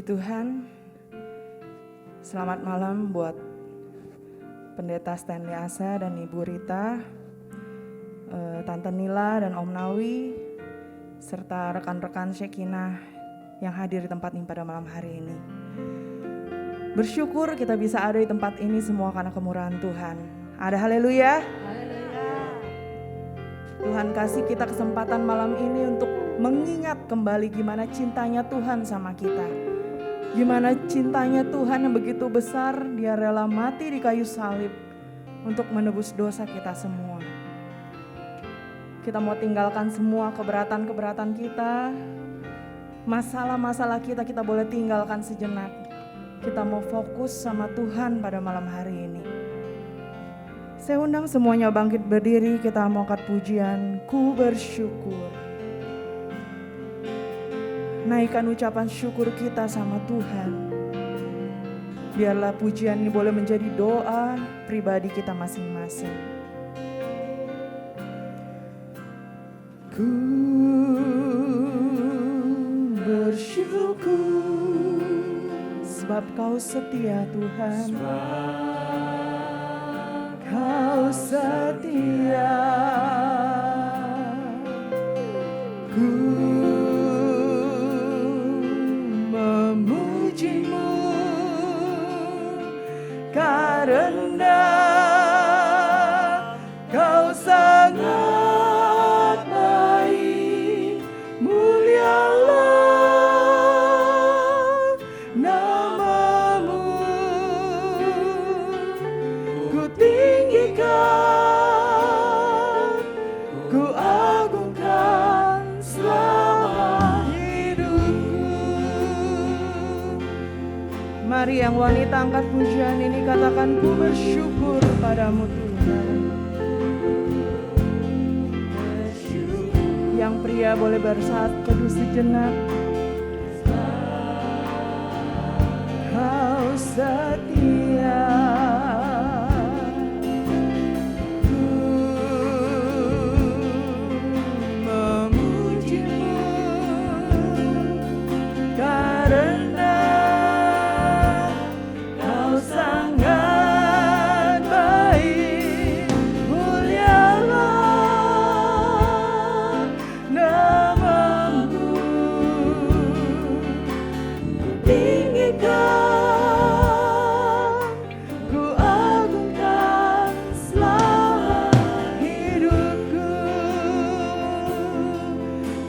Tuhan. Selamat malam buat Pendeta Stanley Asa dan Ibu Rita, Tante Nila dan Om Nawi, serta rekan-rekan Shekinah yang hadir di tempat ini pada malam hari ini. Bersyukur kita bisa ada di tempat ini semua karena kemurahan Tuhan. Ada haleluya. Tuhan kasih kita kesempatan malam ini untuk mengingat kembali gimana cintanya Tuhan sama kita. Gimana cintanya Tuhan yang begitu besar, Dia rela mati di kayu salib untuk menebus dosa kita semua. Kita mau tinggalkan semua keberatan-keberatan kita, masalah-masalah kita boleh tinggalkan sejenak. Kita mau fokus sama Tuhan pada malam hari ini. Saya undang semuanya bangkit berdiri, kita mau angkat pujian, ku bersyukur. Naikkan ucapan syukur kita sama Tuhan. Biarlah pujian ini boleh menjadi doa pribadi kita masing-masing. Ku bersyukur sebab Kau setia Tuhan. Kau setia. Ku memuji-Mu karena Kau sangat baik. Mulialah nama-Mu, ku tinggikan, ku agungkan selama hidupku. Mari yang wanita angkat pujian ini, katakan ku bersyukur padamu Tuhan. Yang pria boleh bersaat teduh sejenak. Kau setia. Ku memuji-Mu karena Kau sangat baik. Mulialah nama-Mu, tinggikan, ku agungkan selama hidupku.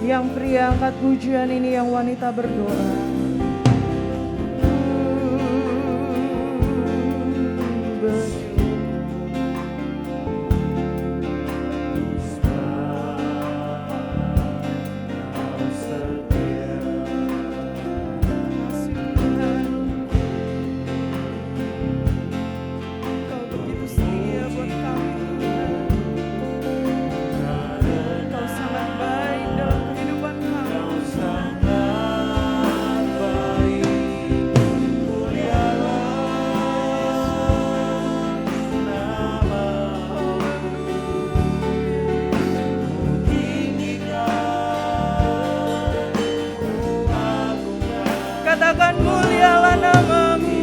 Yang pria angkat pujian ini, yang wanita berdoa. Katakan mulialah nama-Mu.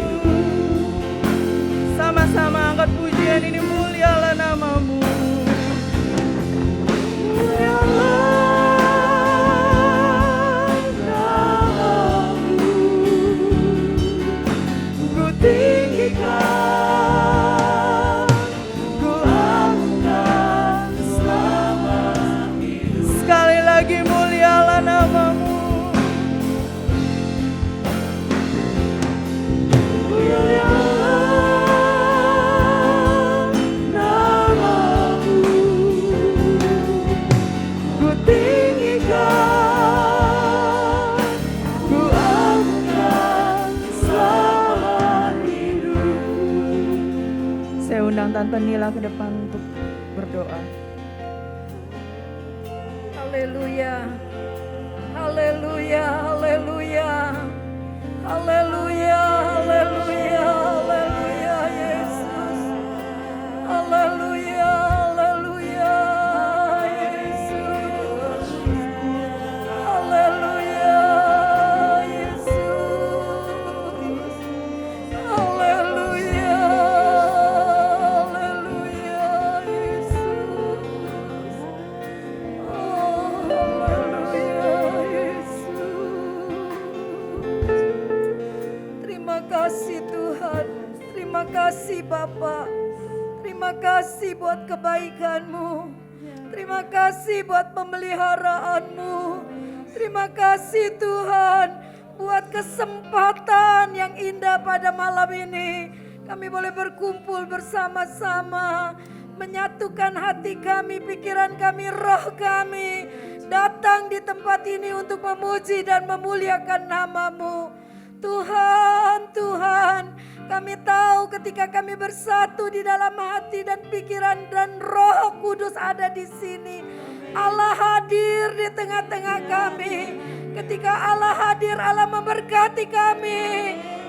Sama-sama angkat pujian ini, mulialah nama-Mu. Mulialah nama-Mu, ku tinggikan, ku agungkan selama hidup. Sekali lagi mulialah nama-Mu. Saya undang Tante Nila ke depan untuk berdoa. Haleluya, haleluya, haleluya, haleluya, haleluya, haleluya, Yesus. Haleluya, haleluya, Yesus. Haleluya, Yesus. kasih Tuhan. Terima kasih Bapa. Terima kasih buat kebaikan-Mu. Terima kasih buat pemeliharaan-Mu. Terima kasih Tuhan buat kesempatan yang indah pada malam ini. Kami boleh berkumpul bersama-sama, menyatukan hati kami, pikiran kami, roh kami, datang di tempat ini untuk memuji dan memuliakan nama-Mu. Tuhan, Tuhan, kami tahu ketika kami bersatu di dalam hati dan pikiran dan Roh Kudus ada di sini. Allah hadir di tengah-tengah kami. Ketika Allah hadir, Allah memberkati kami.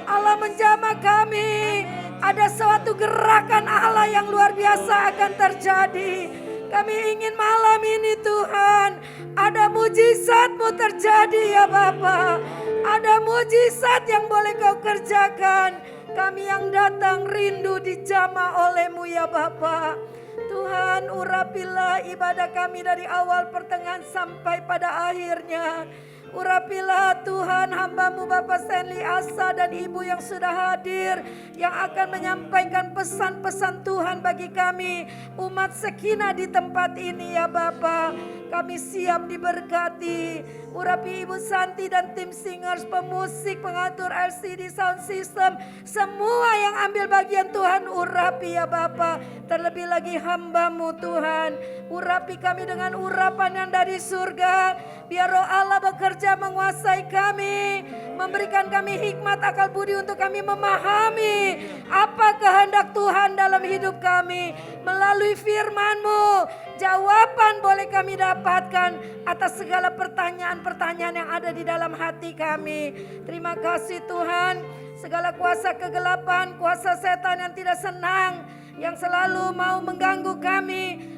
Allah menjamah kami. Ada suatu gerakan Allah yang luar biasa akan terjadi. Kami ingin malam ini Tuhan, ada mujizat-Mu terjadi ya Bapa. Ada mujizat yang boleh Kau kerjakan. Kami yang datang rindu dijamah oleh-Mu ya Bapa. Tuhan, urapilah ibadah kami dari awal pertengahan sampai pada akhirnya. Urapilah Tuhan hamba-Mu Bapak Stanley Asa dan Ibu yang sudah hadir, yang akan menyampaikan pesan-pesan Tuhan bagi kami umat Sekinah di tempat ini ya Bapa. Kami siap diberkati. Urapi Ibu Santi dan tim singers, pemusik, pengatur LCD sound system, semua yang ambil bagian Tuhan urapi ya Bapa. Terlebih lagi hamba-Mu Tuhan, urapi kami dengan urapan yang dari surga. Biar Roh Allah bekerja menguasai kami, memberikan kami hikmat akal budi untuk kami memahami apa kehendak Tuhan dalam hidup kami. Melalui firman-Mu, jawaban boleh kami dapatkan atas segala pertanyaan-pertanyaan yang ada di dalam hati kami. Terima kasih Tuhan, segala kuasa kegelapan, kuasa setan yang tidak senang, yang selalu mau mengganggu kami,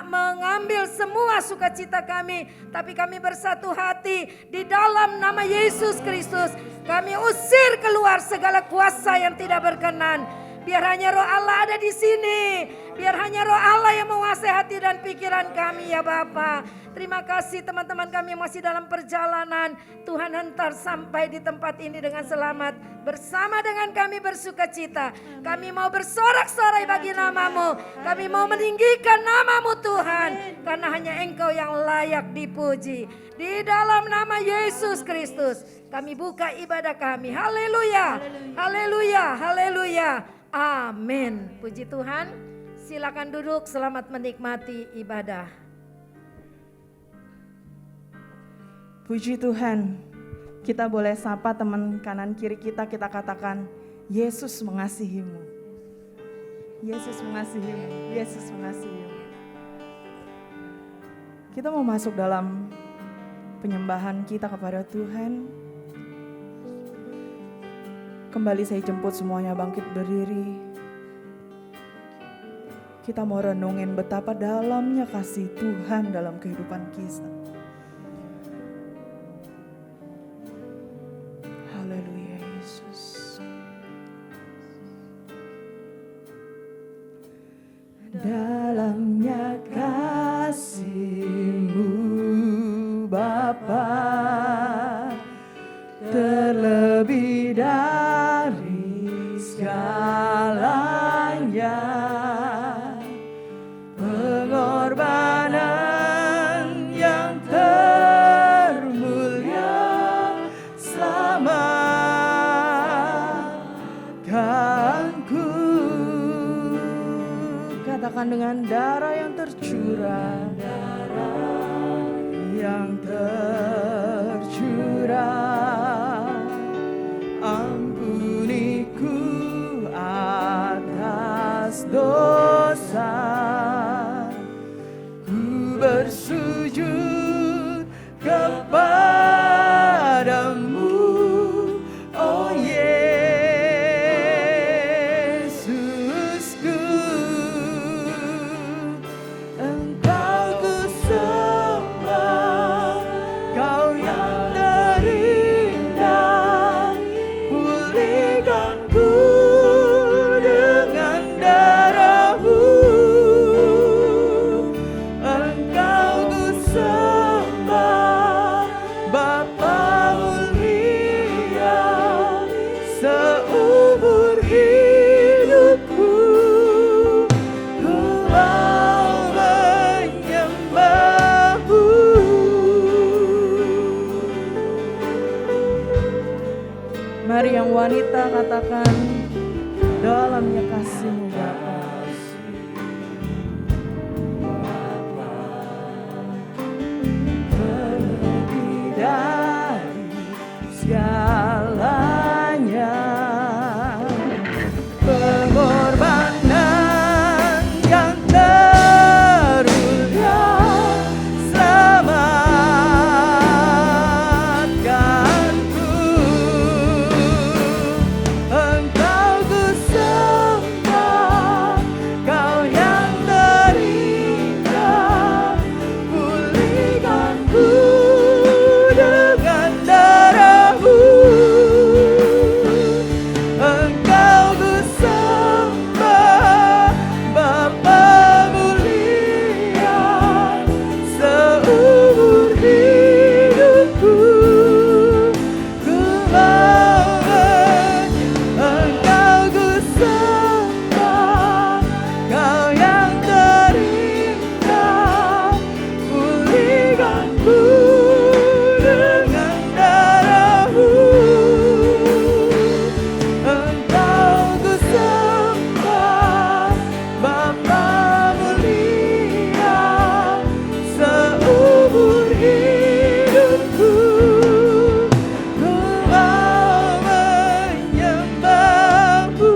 mengambil semua sukacita kami, tapi kami bersatu hati di dalam nama Yesus Kristus. Kami usir keluar segala kuasa yang tidak berkenan. Biar hanya Roh Allah ada di sini. Biar hanya Roh Allah yang menguasai hati dan pikiran kami ya Bapa. Terima kasih teman-teman kami yang masih dalam perjalanan. Tuhan hantar sampai di tempat ini dengan selamat. Bersama dengan kami bersukacita. Kami mau bersorak-sorai bagi nama-Mu. Kami mau meninggikan nama-Mu Tuhan. Karena hanya Engkau yang layak dipuji. Di dalam nama Yesus Kristus kami buka ibadah kami. Haleluya, haleluya, haleluya. Amin. Puji Tuhan. Silakan duduk, selamat menikmati ibadah. Puji Tuhan. Kita boleh sapa teman kanan kiri kita katakan, Yesus mengasihimu. Yesus mengasihimu. Yesus mengasihimu. Kita mau masuk dalam penyembahan kita kepada Tuhan. Kembali saya jemput semuanya bangkit berdiri. Kita mau renungin betapa dalamnya kasih Tuhan dalam kehidupan kita. Haleluya Yesus. Dalamnya kasih-Mu Bapa, terlebih dari segalanya, pengorbanan yang termulia selamatkanku. Katakan dengan darah yang tercurah, darah yang tercurah, ampuniku atas dosa. Ku bersujud kepadamu, oh Yesusku. Engkau ku sembah, Kau yang terindah, pulihkanku dengan darah-Mu. Engkau ku sembah, Bapa mulia, seutuhnya. katakan dalamnya kasih-Mu Bapa. Lebih dari segalanya, pengorbanan yang terulya selamatkanku. Engkau ku sembah, Kau yang terindah, pulihkanku dengan darah-Mu. Engkau ku sembah, Bapa mulia, seumur hidupku ku mau. Engkau ku sembah, Kau yang terindah, pulihkanku dengan darah-Mu. Engkau ku sembah, Bapa mulia, seumur hidupku ku mau menyembah-Mu.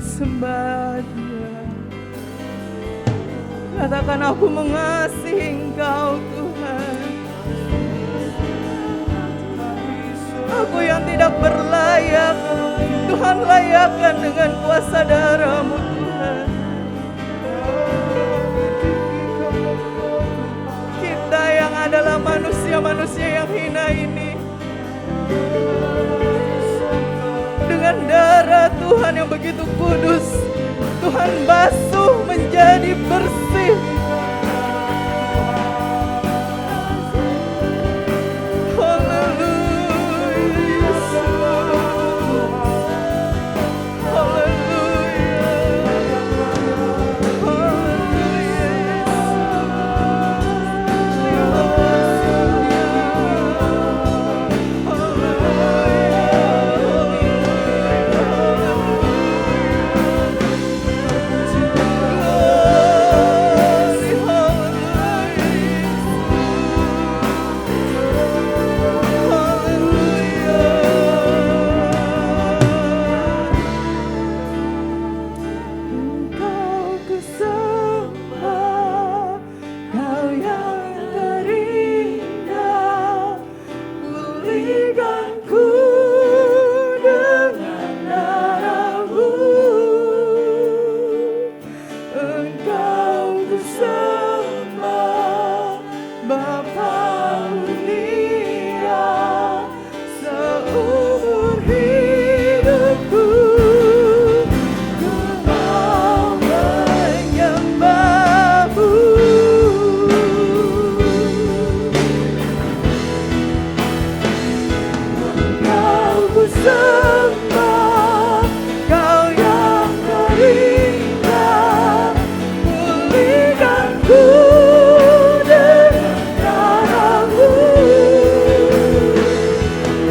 Sembah Dia. Katakan, aku mengasihi Engkau Tuhan. Aku yang tidak berlayak, Tuhan layakkan dengan kuasa darah-Mu Tuhan. Kita yang adalah manusia-manusia yang hina ini, dengan darah Tuhan yang begitu kudus, Tuhan basuh menjadi bersih. Engkau ku sembah, Kau yang terindah, pulihkanku dengan darah-Mu. Engkau ku sembah, Bapa mulia, seumur hidupku ku mau menyembah-Mu. Engkau ku sembah, Kau yang terindah, pulihkanku dengan darah-Mu.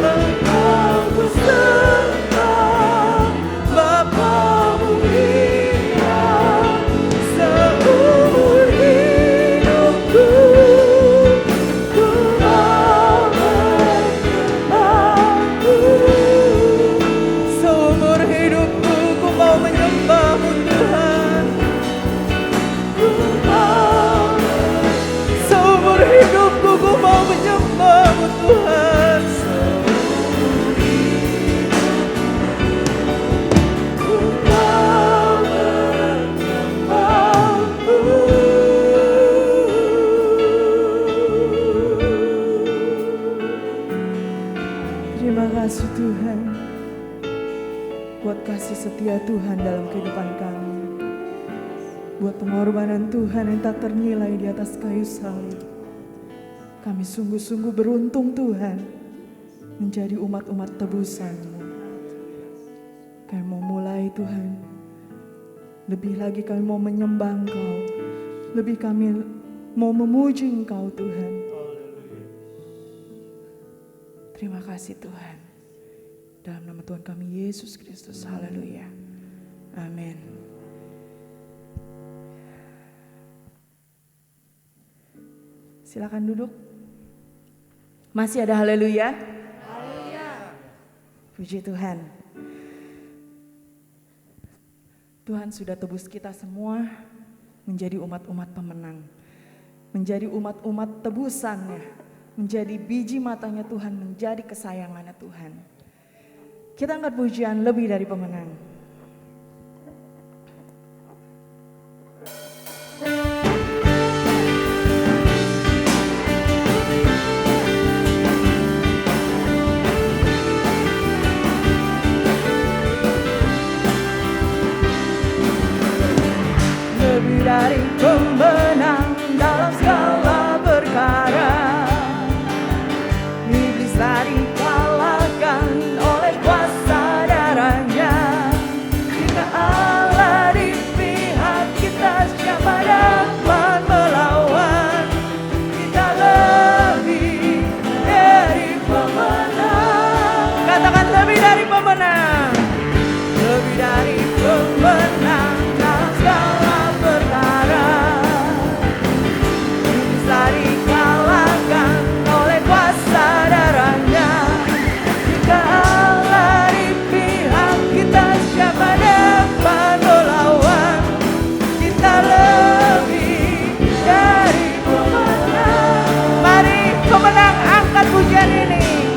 Engkau ku sembah, Bapa mulia, seumur hidupku ku mau menyembah-Mu. Seumur hidupku ku mau menyembah-Mu Tuhan. Ku mau, seumur hidupku ku mau menyembah-Mu Tuhan. Ku mau menyembah-Mu. Terima kasih Tuhan buat kasih setia Tuhan dalam kehidupan kami, buat pengorbanan Tuhan yang tak ternilai di atas kayu salib. Kami sungguh-sungguh beruntung Tuhan menjadi umat-umat tebusan-Mu. Kami mau mulai Tuhan, lebih lagi kami mau menyembah Engkau, lebih kami mau memuji Engkau Tuhan. Terima kasih Tuhan. Dalam nama Tuhan kami Yesus Kristus. Haleluya. Amin. Silakan duduk. Masih ada haleluya? Haleluya. Puji Tuhan. Tuhan sudah tebus kita semua menjadi umat-umat pemenang. Menjadi umat-umat tebusannya. Menjadi biji matanya Tuhan, menjadi kesayangannya Tuhan. Kita angkat pujian lebih dari pemenang. Lebih dari pemenang dalam segala perkara. Iblis tak dikalahkan oleh kuasa darahnya. Jika Allah di pihak kita, siapa dapat melawan? Kita lebih dari pemenang. Katakan lebih dari pemenang. Lebih dari pemenang dalam segala perkara. Iblis tak dikalahkan oleh kuasa darahnya. Jika Allah di pihak kita, siapa dapat melawan? Kita lebih dari pemenang. Mari pemenang angkat pujian ini.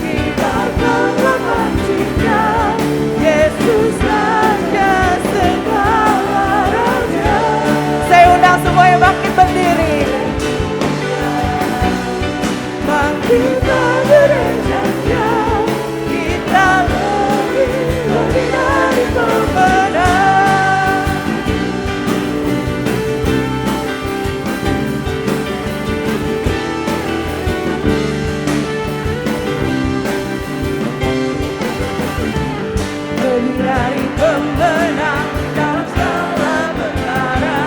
Kita akan memanggilnya, Yesus Raja segala raja. Saya undang semua yang bangkit berdiri. Kita gerejanya, kita lebih dari pemenang. Lebih dari pemenang dalam segala perkara.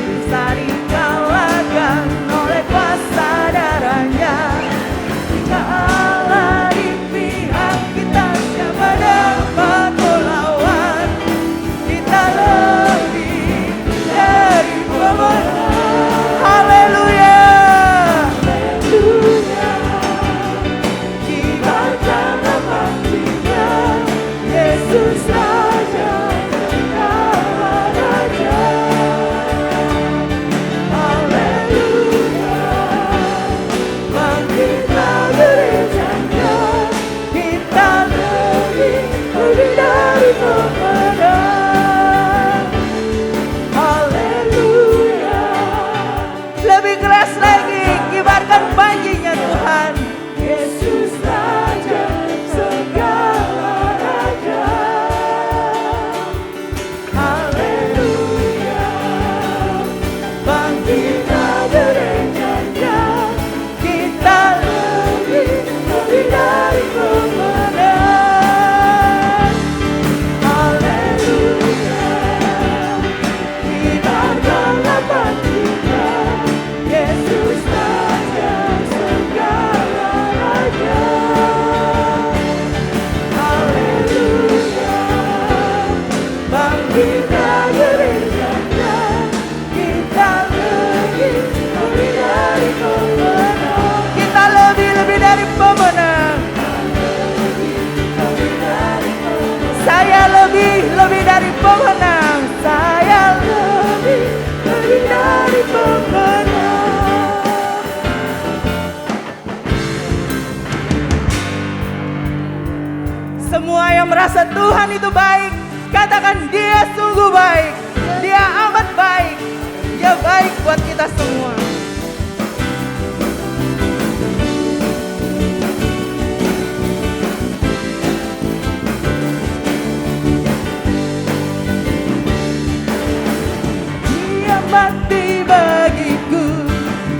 Bisa dikalahkan oleh kuasa darahnya. Jika Allah di pihak kita, siapa dapat melawan? Kita lebih dari pemenang. Haleluya. Kibarkan namanya, Yesus Raja segala raja. Haleluya. Bangkitlah gerejanya, kita lebih dari pemenang. Haleluya. Lebih keras lagi, kibarkan banjinya Tuhan. Yesus Raja segala raja. Haleluya. Bangkitlah gerejanya, kita lebih dari pemenang. Haleluya. Kibarkanlah banjinya, Yesus Raja segala raja. Haleluya. Bangkitlah gerejanya, kita lebih dari pemenang. Kita lebih dari pemenang. Saya lebih dari pemenang. Saya lebih dari pemenang. Semua yang merasa Tuhan itu baik, katakan Dia sungguh baik. Dia amat baik. Dia baik buat kita semua. Dia mati bagiku,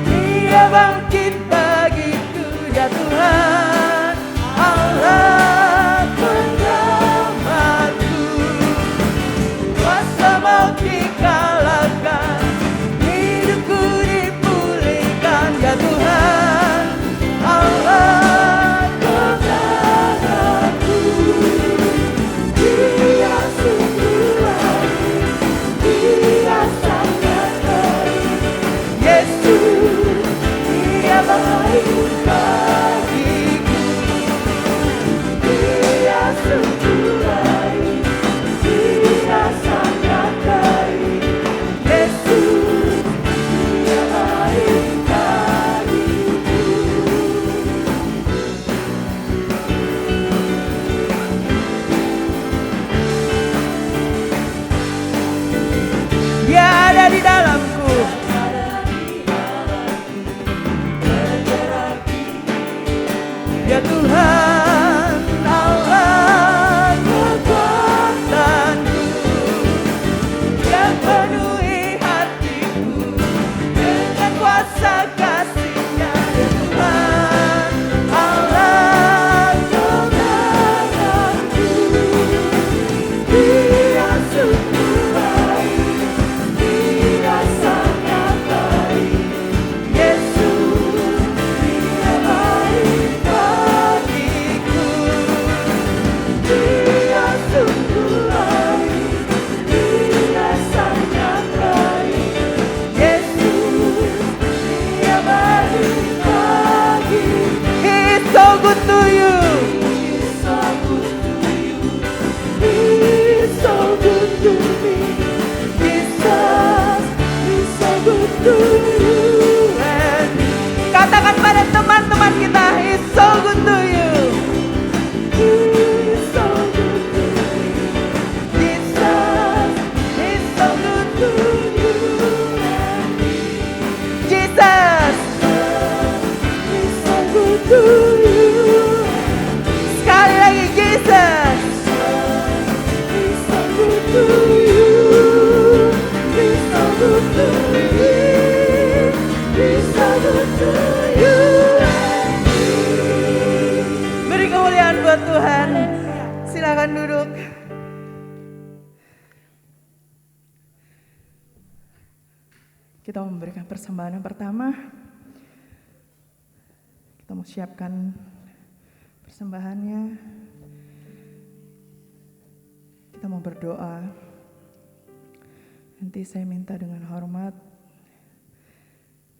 Dia bangkit bagiku, ya Tuhan Allah penyelamatku. Kuasa maut dikalahkan, hidupku dipenuhi to you. Sekali lagi Jesus. He's so good to you. He's so good to you. He's so good to you. Beri kemuliaan buat Tuhan. Silakan duduk. Kita memberikan persembahan yang pertama. Kita mau siapkan persembahannya. Kita mau berdoa. Nanti saya minta dengan hormat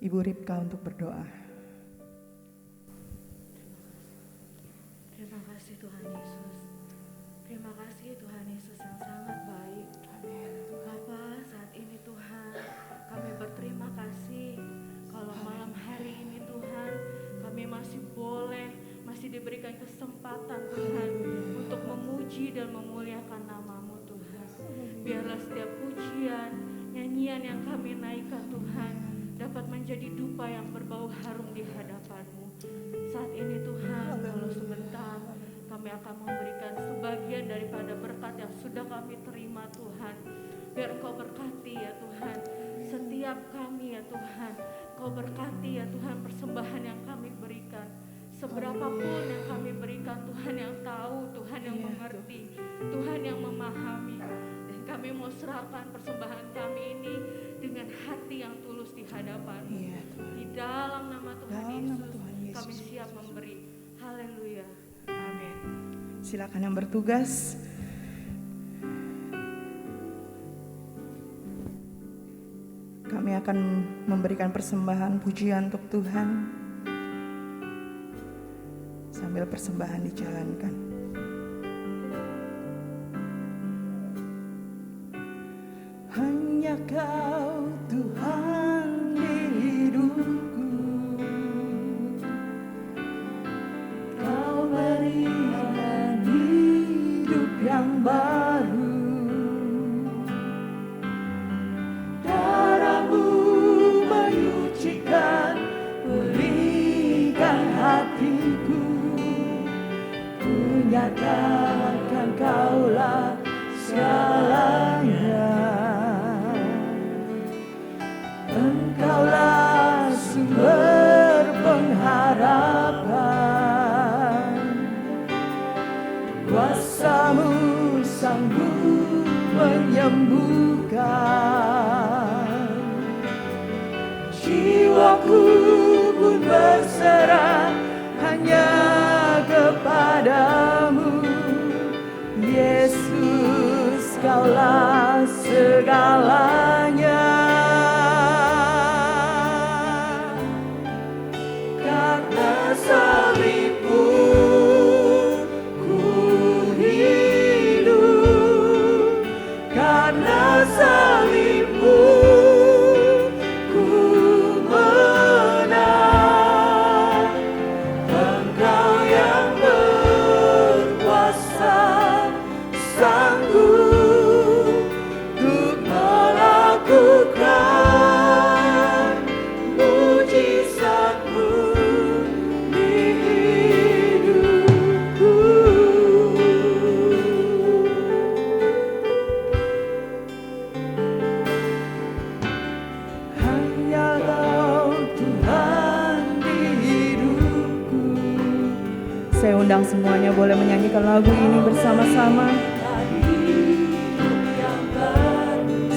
Ibu Ripka untuk berdoa. Terima kasih Tuhan Yesus. Terima kasih Tuhan Yesus yang sangat baik. Bapa, saat ini Tuhan, kami berterima kasih kalau malam hari ini Tuhan, kami masih diberikan kesempatan Tuhan untuk memuji dan memuliakan nama-Mu Tuhan. Biarlah setiap pujian, nyanyian yang kami naikkan Tuhan dapat menjadi dupa yang berbau harum di hadapan-Mu. Saat ini Tuhan, kalau sebentar kami akan memberikan sebagian daripada berkat yang sudah kami terima Tuhan. Biar Engkau berkati ya Tuhan setiap kami ya Tuhan. Kau berkati ya Tuhan persembahan yang kami berikan. Seberapapun yang kami berikan, Tuhan yang tahu, Tuhan yang mengerti, Tuhan yang memahami. Dan kami mau serahkan persembahan kami ini dengan hati yang tulus di hadapan-Mu. Di dalam nama Tuhan Yesus, kami siap memberi. Haleluya. Amin. Silakan yang bertugas. Kami akan memberikan persembahan pujian untuk Tuhan. Sambil persembahan dijalankan. Hanya Kau Tuhan di hidupku. Kau berikan hidup yang baru. Darah-Mu menyucikan, pulihkan hatiku. Nyatakan Kaulah segalanya. Engkaulah sumber pengharapan. Kuasa-Mu sanggup menyembuhkan. Jiwaku pun berserah hanya kepadamu, Yesus, Kaulah segalanya. Karena salib-Mu ku hidup, karena salib-Mu ku menang. Engkau yang berkuasa, sanggup untuk melakukan mujizat-Mu di hidupku. Hanya Kau Tuhan di hidupku. Saya undang semuanya boleh menyanyikan lagu ini bersama-sama.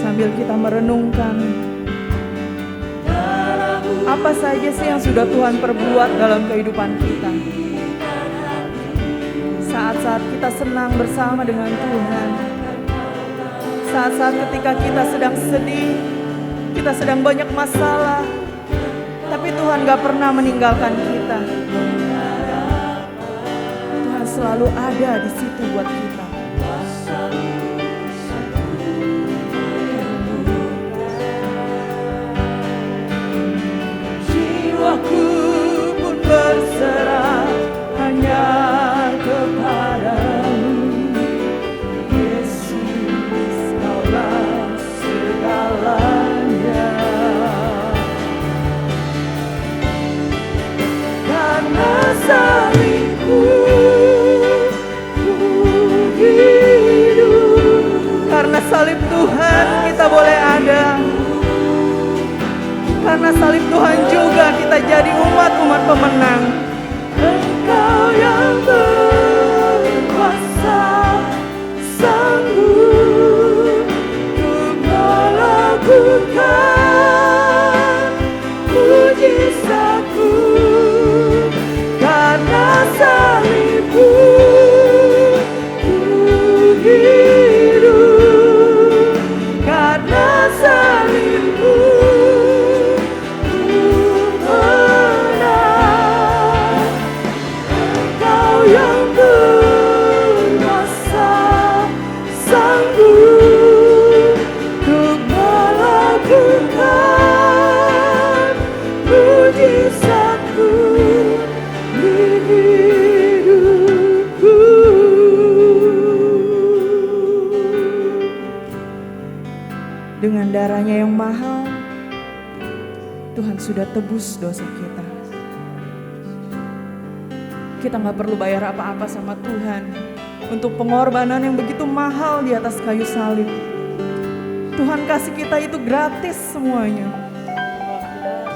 Sambil kita merenungkan apa saja sih yang sudah Tuhan perbuat dalam kehidupan kita. Saat-saat kita senang bersama dengan Tuhan. Saat-saat ketika kita sedang sedih, kita sedang banyak masalah, tapi Tuhan gak pernah meninggalkan kita. Tuhan selalu ada di situ buat kita. Jiwaku pun berserah hanya kepadamu, Yesus, Kaulah segalanya. Karena salibmu ku hidup. Karena salib Tuhan kita boleh ada. Karena salib Tuhan juga kita jadi umat-umat pemenang. Engkau yang berkuasa sanggup untuk melakukan mujizatku. Karena salibmu ku hidup. Karena salibmu ku menang. Engkau yang berkuasa sanggup untuk melakukan mujizatku di hidupku. Dengan darahnya yang mahal, Tuhan sudah tebus dosa kita. Kita gak perlu bayar apa-apa sama Tuhan untuk pengorbanan yang begitu mahal di atas kayu salib. Tuhan kasih kita itu gratis semuanya.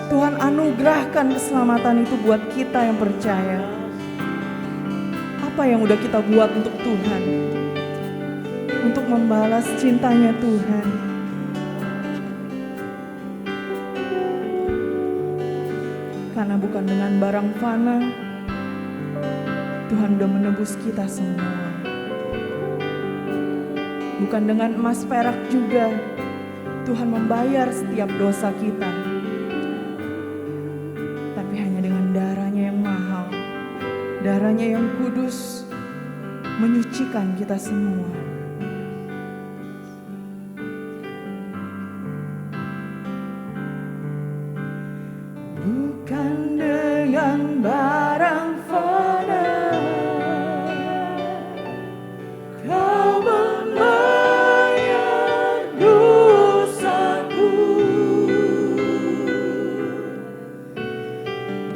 Tuhan anugerahkan keselamatan itu buat kita yang percaya. Apa yang udah kita buat untuk Tuhan? Untuk membalas cintanya Tuhan. Karena bukan dengan barang fana, Tuhan udah menebus kita semua. Bukan dengan emas perak juga, Tuhan membayar setiap dosa kita. Tapi hanya dengan darahnya yang mahal, darahnya yang kudus, menyucikan kita semua. Bukan dengan barang fana Kau membayar dosaku.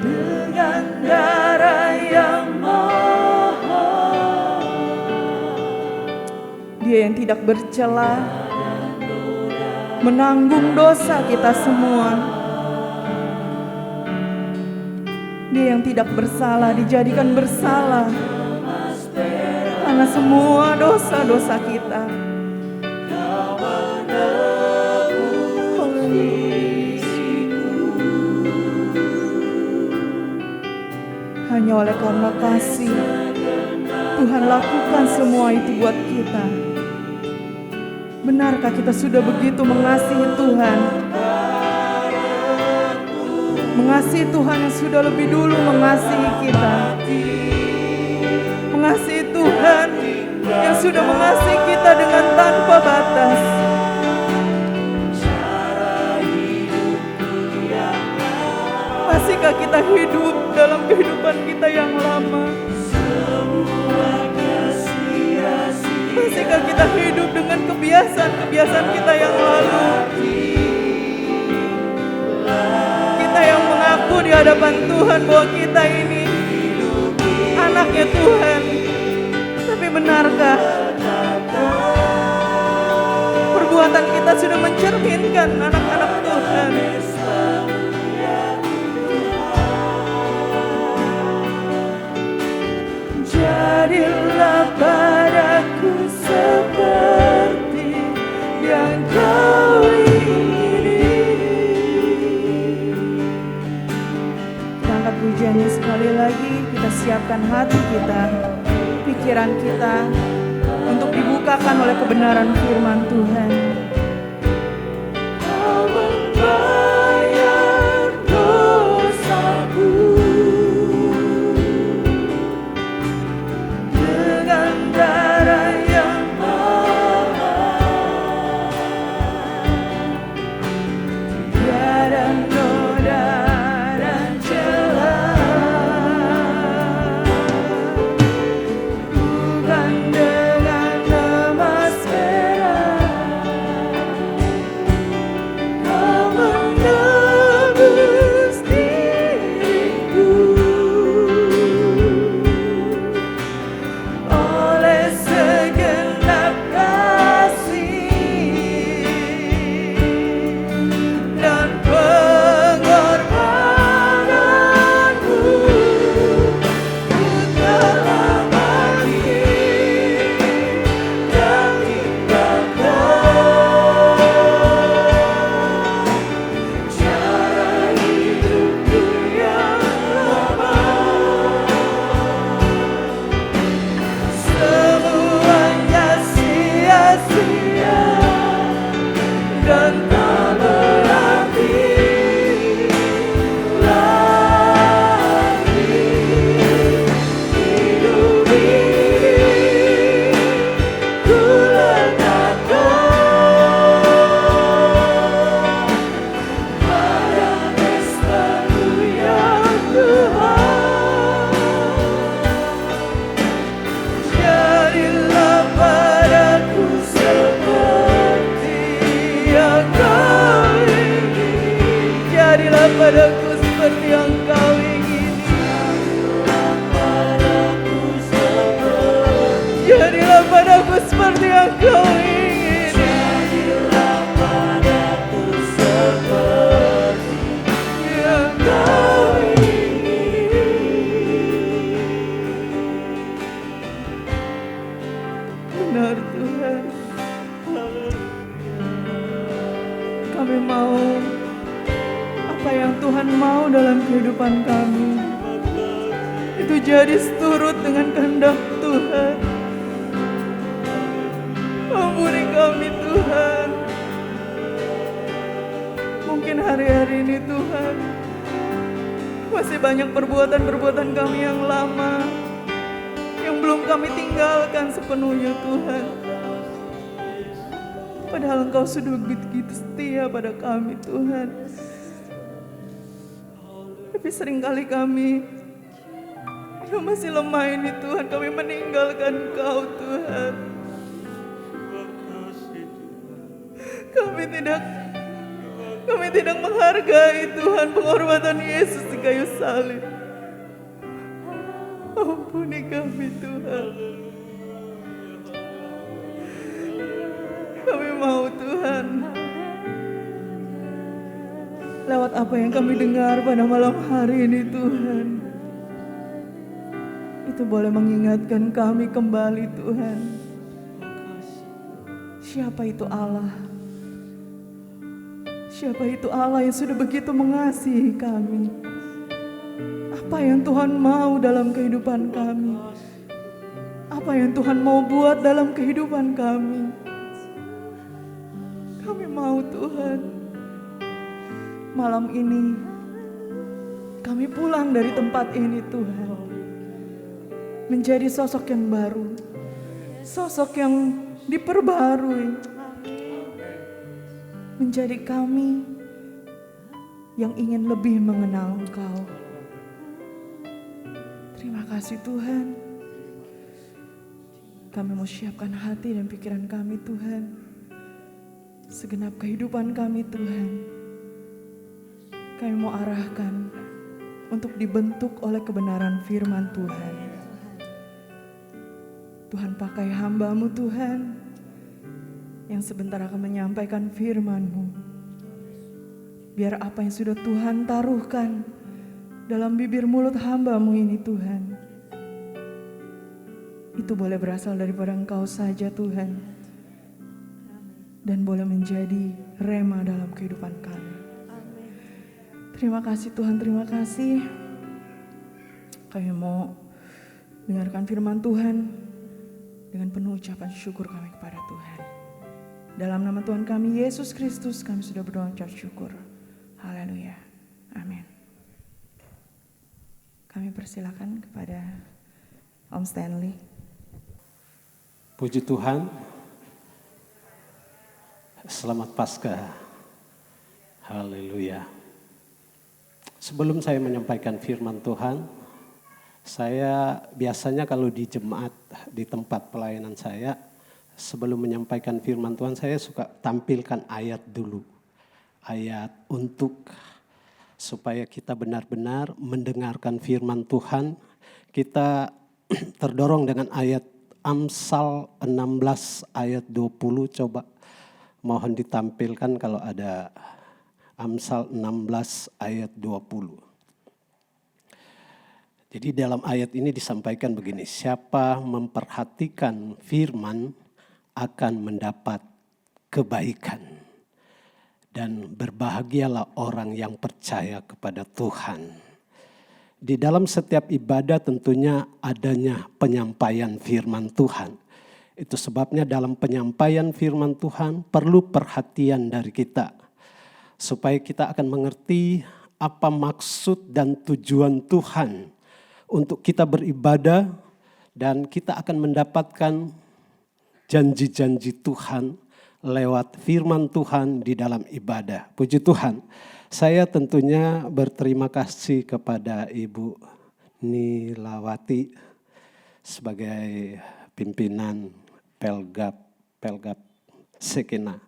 Dengan darah yang mahal, Dia yang tidak bercela, menanggung dosa kita semua. Dia yang tidak bersalah dijadikan bersalah karena semua dosa-dosa kita. Hanya oleh karena kasih, Tuhan lakukan semua itu buat kita. Benarkah kita sudah begitu mengasihi Tuhan? Mengasihi Tuhan yang sudah lebih dulu mengasihi kita. Mengasihi Tuhan yang sudah mengasihi kita dengan tanpa batas. Masihkah kita hidup dalam kehidupan kita yang lama? Masihkah kita hidup dengan kebiasaan-kebiasaan kita yang lalu? Kita yang mengaku di hadapan Tuhan bahwa kita ini anaknya Tuhan. Tapi benarkah perbuatan kita sudah mencerminkan anak-anak Tuhan? jadilah padaku seperti yang Kau ingini. Kita angkat pujiannya sekali lagi, kita siapkan hati kita, pikiran kita untuk dibukakan oleh kebenaran firman Tuhan. Kau membayar dosaku dengan darah yang mahal. Tiada noda dan celah, bukan dengan emas perak. padaku seperti yang kau ingini. Jadilah padaku seperti yang kau ingini. Yang kau ingini. Benar Tuhan. Kami mau apa yang Tuhan mau dalam kehidupan kami, itu jadi seturut dengan kehendak Tuhan. Ampuni kami Tuhan. Mungkin hari-hari ini Tuhan masih banyak perbuatan-perbuatan kami yang lama yang belum kami tinggalkan sepenuhnya Tuhan. Padahal Engkau sudah begitu setia pada kami Tuhan. Tapi seringkali kami yang masih lemah ini Tuhan, kami meninggalkan Engkau Tuhan. Kami tidak menghargai Tuhan pengorbanan Yesus di kayu salib. Ampuni kami Tuhan. Kami mau Tuhan, lewat apa yang kami dengar pada malam hari ini Tuhan, itu boleh mengingatkan kami kembali Tuhan. Siapa itu Allah? Siapa itu Allah yang sudah begitu mengasihi kami? Apa yang Tuhan mau dalam kehidupan kami? Apa yang Tuhan mau buat dalam kehidupan kami? Kami mau Tuhan, malam ini kami pulang dari tempat ini Tuhan, menjadi sosok yang baru, sosok yang diperbarui, menjadi kami yang ingin lebih mengenal Engkau. Terima kasih Tuhan. Kami mau siapkan hati dan pikiran kami Tuhan, segenap kehidupan kami Tuhan, kami mau arahkan untuk dibentuk oleh kebenaran firman Tuhan. Tuhan pakai hamba-Mu Tuhan, yang sebentar akan menyampaikan firman-Mu. Biar apa yang sudah Tuhan taruhkan dalam bibir mulut hamba-Mu ini Tuhan, itu boleh berasal daripada Engkau saja Tuhan, dan boleh menjadi rema dalam kehidupan kami. Terima kasih Tuhan, terima kasih. Kami mau dengarkan firman Tuhan dengan penuh ucapan syukur kami kepada Tuhan. Dalam nama Tuhan kami Yesus Kristus kami sudah berdoa ucap syukur. Haleluya. Amin. Kami persilakan kepada Om Stanley. Puji Tuhan. Selamat Paskah. Haleluya. Sebelum saya menyampaikan firman Tuhan, saya biasanya kalau di jemaat, di tempat pelayanan saya, sebelum menyampaikan firman Tuhan, saya suka tampilkan ayat dulu. Ayat untuk supaya kita benar-benar mendengarkan firman Tuhan. Kita terdorong dengan ayat Amsal 16 ayat 20, coba mohon ditampilkan kalau ada Amsal 16 ayat 20. Jadi dalam ayat ini disampaikan begini, siapa memperhatikan firman akan mendapat kebaikan. Dan berbahagialah orang yang percaya kepada Tuhan. Di dalam setiap ibadah tentunya adanya penyampaian firman Tuhan. Itu sebabnya dalam penyampaian firman Tuhan perlu perhatian dari kita. Supaya kita akan mengerti apa maksud dan tujuan Tuhan untuk kita beribadah. Dan kita akan mendapatkan janji-janji Tuhan lewat firman Tuhan di dalam ibadah. Puji Tuhan. Saya tentunya berterima kasih kepada Ibu Nilawati sebagai pimpinan Pelgap Sekena.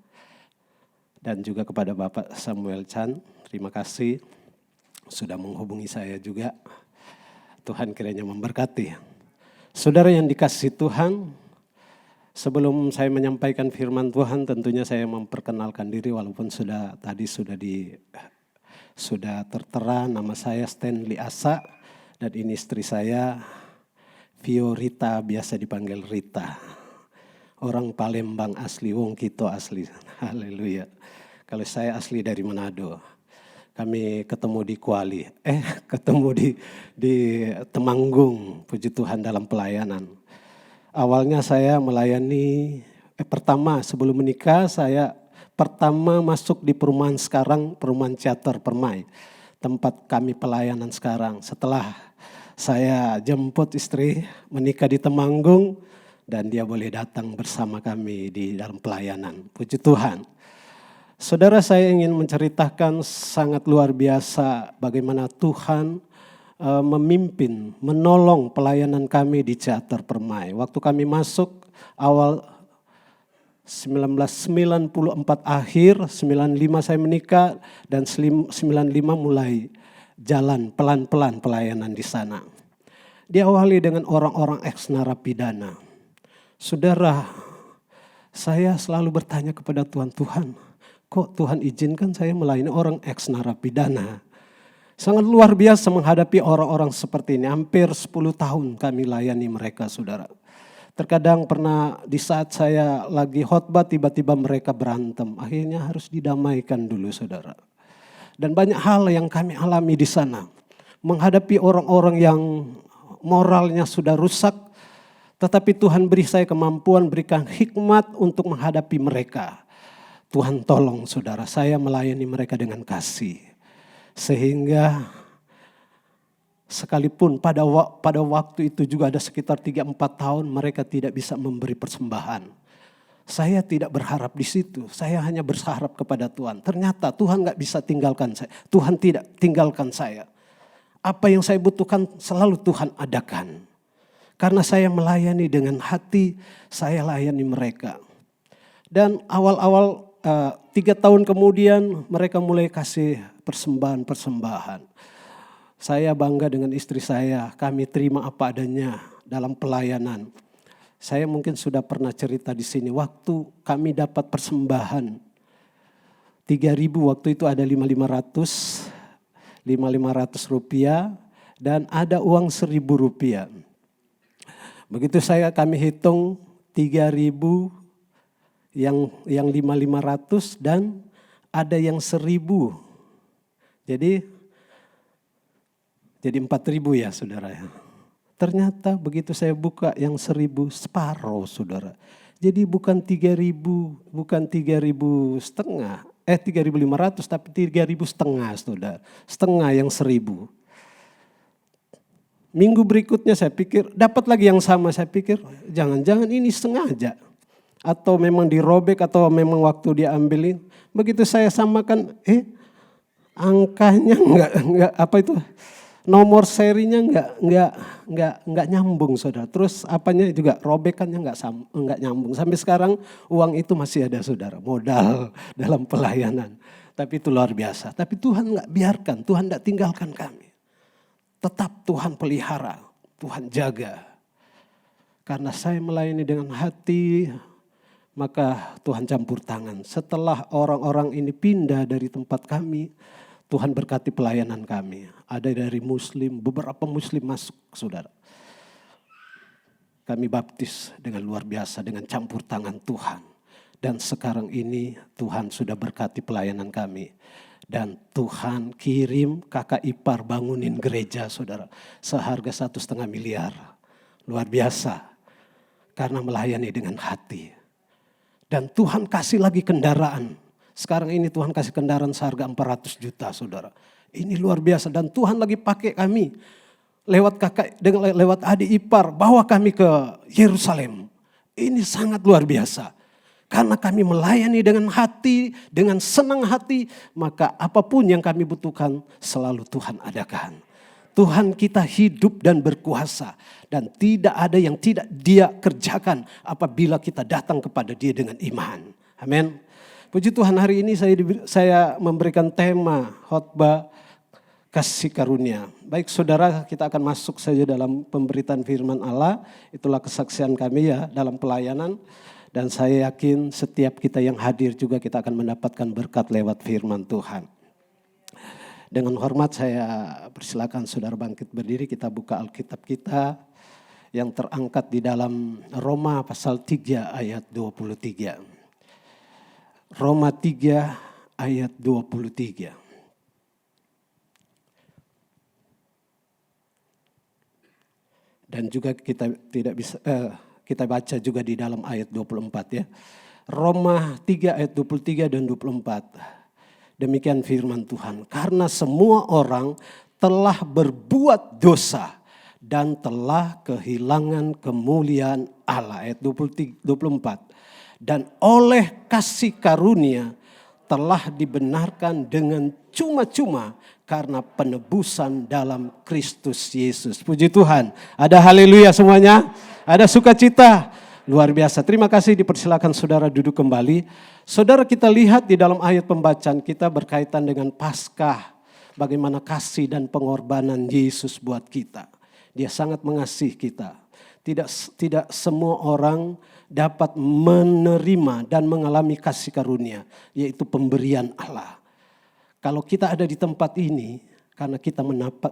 Dan juga kepada Bapak Samuel Chan, terima kasih. sudah menghubungi saya juga. Tuhan kiranya memberkati. Saudara yang dikasihi Tuhan, sebelum saya menyampaikan firman Tuhan, tentunya saya memperkenalkan diri walaupun sudah tertera nama saya Stanley Asa dan ini istri saya Viorita, biasa dipanggil Rita. Orang Palembang asli, wong Kito asli. Haleluya. Kalau saya asli dari Manado. Kami ketemu di Kuali, ketemu di Temanggung, puji Tuhan dalam pelayanan. Awalnya saya melayani, pertama sebelum menikah saya pertama masuk di perumahan sekarang, perumahan Ciater Permai. Tempat kami pelayanan sekarang. Setelah saya jemput istri menikah di Temanggung dan dia boleh datang bersama kami di dalam pelayanan. Puji Tuhan. Saudara, saya ingin menceritakan sangat luar biasa bagaimana Tuhan memimpin, menolong pelayanan kami di Ciater Permai. Waktu kami masuk awal 1994 akhir, 95 saya menikah dan 95 mulai jalan pelan-pelan pelayanan di sana. Diawali dengan orang-orang ex-narapidana. Saudara, saya selalu bertanya kepada Tuhan, kok Tuhan izinkan saya melayani orang ex-narapidana? Sangat luar biasa menghadapi orang-orang seperti ini. Hampir 10 tahun kami layani mereka, saudara. Terkadang pernah di saat saya lagi khotbah tiba-tiba mereka berantem. Akhirnya harus didamaikan dulu, saudara. Dan banyak hal yang kami alami di sana. Menghadapi orang-orang yang moralnya sudah rusak. Tetapi Tuhan beri saya kemampuan, berikan hikmat untuk menghadapi mereka. Tuhan tolong saudara, saya melayani mereka dengan kasih. Sehingga sekalipun pada waktu itu juga ada sekitar 3-4 tahun mereka tidak bisa memberi persembahan. Saya tidak berharap di situ, saya hanya berharap kepada Tuhan. Ternyata Tuhan gak bisa tinggalkan saya, Tuhan tidak tinggalkan saya. Apa yang saya butuhkan selalu Tuhan adakan. Karena saya melayani dengan hati, saya layani mereka. Dan awal-awal 3 tahun kemudian mereka mulai kasih persembahan. Saya bangga dengan istri saya, kami terima apa adanya dalam pelayanan. Saya mungkin sudah pernah cerita di sini, waktu kami dapat persembahan 3.000, waktu itu ada 5.500 rupiah dan ada uang 1.000 rupiah. Begitu kami hitung 3.000 yang 5.500 dan ada yang 1.000. Jadi 4.000 ya saudara. Ternyata begitu saya buka yang 1.000 separuh saudara. Jadi bukan 3.000, bukan 3.500 tapi 3.500 saudara. Setengah yang 1.000. Minggu berikutnya saya pikir dapat lagi yang sama, saya pikir jangan-jangan ini sengaja. Atau memang dirobek atau memang waktu dia ambilin. Begitu saya samakan, angkanya nomor serinya enggak nyambung saudara. Terus apanya juga robekannya enggak nyambung. Sampai sekarang uang itu masih ada saudara, modal dalam pelayanan. Tapi itu luar biasa. Tapi Tuhan enggak biarkan, Tuhan enggak tinggalkan kami. Tetap Tuhan pelihara, Tuhan jaga. Karena saya melayani dengan hati, maka Tuhan campur tangan. Setelah orang-orang ini pindah dari tempat kami, Tuhan berkati pelayanan kami. Ada dari Muslim, beberapa Muslim masuk, saudara. Kami baptis dengan luar biasa, dengan campur tangan Tuhan. Dan sekarang ini Tuhan sudah berkati pelayanan kami. Dan Tuhan kirim kakak ipar bangunin gereja, saudara. Seharga 1,5 miliar. Luar biasa. Karena melayani dengan hati. Dan Tuhan kasih lagi kendaraan. Sekarang ini Tuhan kasih kendaraan seharga 400 juta saudara. Ini luar biasa dan Tuhan lagi pakai kami. Lewat adik ipar bawa kami ke Yerusalem. Ini sangat luar biasa. Karena kami melayani dengan hati, dengan senang hati. Maka apapun yang kami butuhkan selalu Tuhan adakan. Tuhan kita hidup dan berkuasa. Dan tidak ada yang tidak Dia kerjakan apabila kita datang kepada Dia dengan iman. Amin. Puji Tuhan, hari ini saya memberikan tema khotbah kasih karunia. Baik saudara, kita akan masuk saja dalam pemberitaan firman Allah. Itulah kesaksian kami ya dalam pelayanan. Dan saya yakin setiap kita yang hadir juga kita akan mendapatkan berkat lewat firman Tuhan. Dengan hormat saya persilakan saudara bangkit berdiri, kita buka Alkitab kita yang terangkat di dalam Roma pasal 3 ayat 23. Roma 3 ayat 23. Dan juga kita tidak bisa kita baca juga di dalam ayat 24 ya. Roma 3 ayat 23 dan 24. Demikian firman Tuhan. Karena semua orang telah berbuat dosa dan telah kehilangan kemuliaan Allah. Ayat 24. Dan oleh kasih karunia telah dibenarkan dengan cuma-cuma karena penebusan dalam Kristus Yesus. Puji Tuhan. Ada haleluya semuanya. Ada sukacita. Luar biasa. Terima kasih, dipersilakan saudara duduk kembali. Saudara, kita lihat di dalam ayat pembacaan kita berkaitan dengan Paskah. Bagaimana kasih dan pengorbanan Yesus buat kita. Dia sangat mengasihi kita. Tidak semua orang dapat menerima dan mengalami kasih karunia, yaitu pemberian Allah. Kalau kita ada di tempat ini, karena kita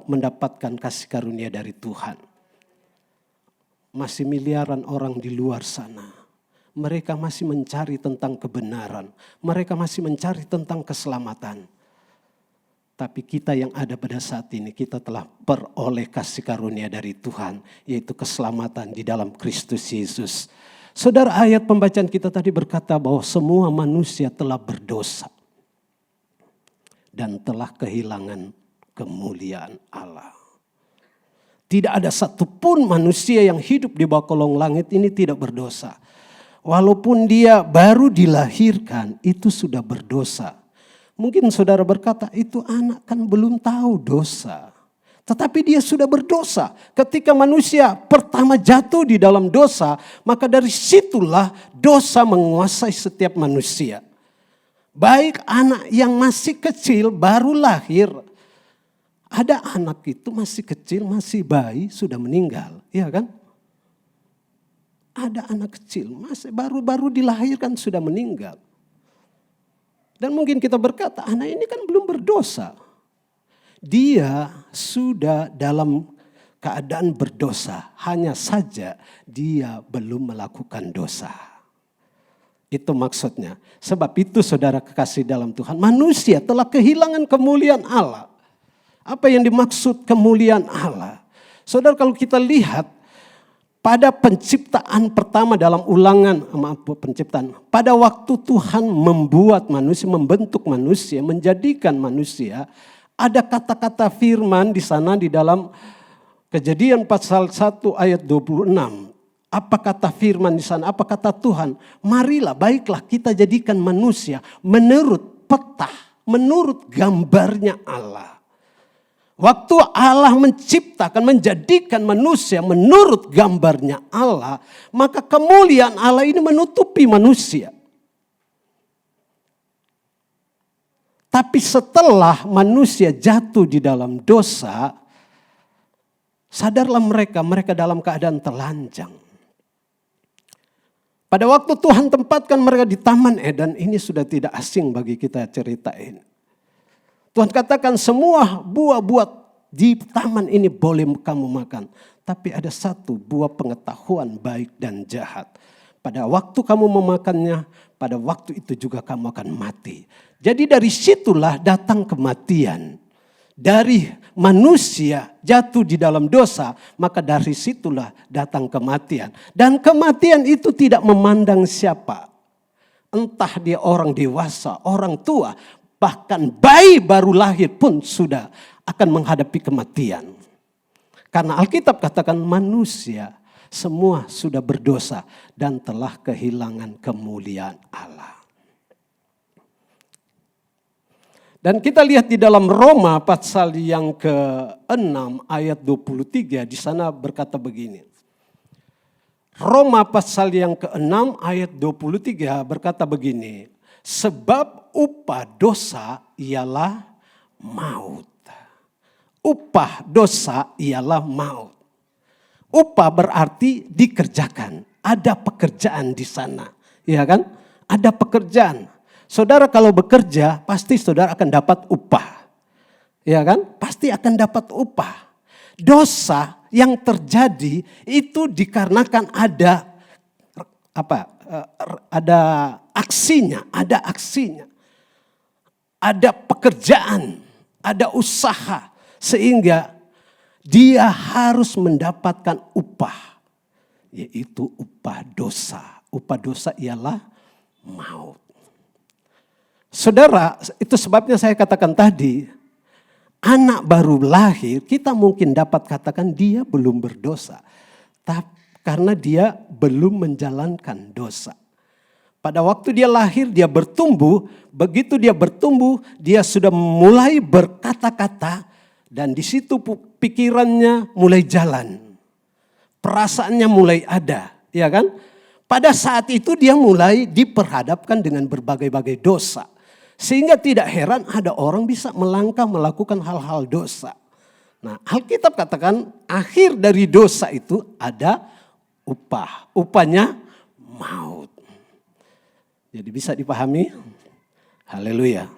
mendapatkan kasih karunia dari Tuhan. Masih miliaran orang di luar sana. Mereka masih mencari tentang kebenaran. Mereka masih mencari tentang keselamatan. Tapi kita yang ada pada saat ini, kita telah peroleh kasih karunia dari Tuhan. Yaitu keselamatan di dalam Kristus Yesus. Saudara, ayat pembacaan kita tadi berkata bahwa semua manusia telah berdosa. Dan telah kehilangan kemuliaan Allah. Tidak ada satupun manusia yang hidup di bawah kolong langit ini tidak berdosa. Walaupun dia baru dilahirkan, itu sudah berdosa. Mungkin saudara berkata, itu anak kan belum tahu dosa. Tetapi dia sudah berdosa. Ketika manusia pertama jatuh di dalam dosa, maka dari situlah dosa menguasai setiap manusia. Baik anak yang masih kecil baru lahir. Ada anak itu masih kecil, masih bayi, sudah meninggal. Iya kan? Ada anak kecil, masih baru dilahirkan sudah meninggal. Dan mungkin kita berkata, anak ini kan belum berdosa. Dia sudah dalam keadaan berdosa. Hanya saja dia belum melakukan dosa. Itu maksudnya. Sebab itu saudara kekasih dalam Tuhan, manusia telah kehilangan kemuliaan Allah. Apa yang dimaksud kemuliaan Allah? Saudara, kalau kita lihat pada penciptaan pertama dalam penciptaan. Pada waktu Tuhan membuat manusia, membentuk manusia, menjadikan manusia. Ada kata-kata firman di sana di dalam Kejadian pasal 1 ayat 26. Apa kata firman di sana? Apa kata Tuhan? Marilah, baiklah kita jadikan manusia menurut peta, menurut gambarnya Allah. Waktu Allah menciptakan, menjadikan manusia menurut gambarnya Allah, maka kemuliaan Allah ini menutupi manusia. Tapi setelah manusia jatuh di dalam dosa, sadarlah mereka dalam keadaan telanjang. Pada waktu Tuhan tempatkan mereka di Taman Eden, ini sudah tidak asing bagi kita ceritain. Tuhan katakan semua buah-buah di taman ini boleh kamu makan. Tapi ada satu buah pengetahuan baik dan jahat. Pada waktu kamu memakannya, pada waktu itu juga kamu akan mati. Jadi dari situlah datang kematian. Dari manusia jatuh di dalam dosa, maka dari situlah datang kematian. Dan kematian itu tidak memandang siapa. Entah dia orang dewasa, orang tua, bahkan bayi baru lahir pun sudah akan menghadapi kematian. Karena Alkitab katakan manusia semua sudah berdosa dan telah kehilangan kemuliaan Allah. Dan kita lihat di dalam Roma pasal yang ke-6 ayat 23 di sana berkata begini. Roma pasal yang ke-6 ayat 23 berkata begini. Sebab upah dosa ialah maut. upah dosa ialah maut. Upah berarti dikerjakan. Ada pekerjaan di sana. Ya kan? Ada pekerjaan. Saudara kalau bekerja pasti saudara akan dapat upah. Ya kan? Pasti akan dapat upah. Dosa yang terjadi itu dikarenakan ada aksinya, ada pekerjaan, ada usaha sehingga dia harus mendapatkan upah, yaitu upah dosa. Upah dosa ialah maut. Saudara, itu sebabnya saya katakan tadi, anak baru lahir, kita mungkin dapat katakan dia belum berdosa. Karena dia belum menjalankan dosa. Pada waktu dia lahir, dia bertumbuh. Begitu dia bertumbuh, dia sudah mulai berkata-kata. Dan di situ pikirannya mulai jalan. Perasaannya mulai ada. Ya kan? Pada saat itu dia mulai diperhadapkan dengan berbagai-bagai dosa. Sehingga tidak heran ada orang bisa melangkah melakukan hal-hal dosa. Nah, Alkitab katakan akhir dari dosa itu ada upah. Upahnya maut. Jadi bisa dipahami? Haleluya.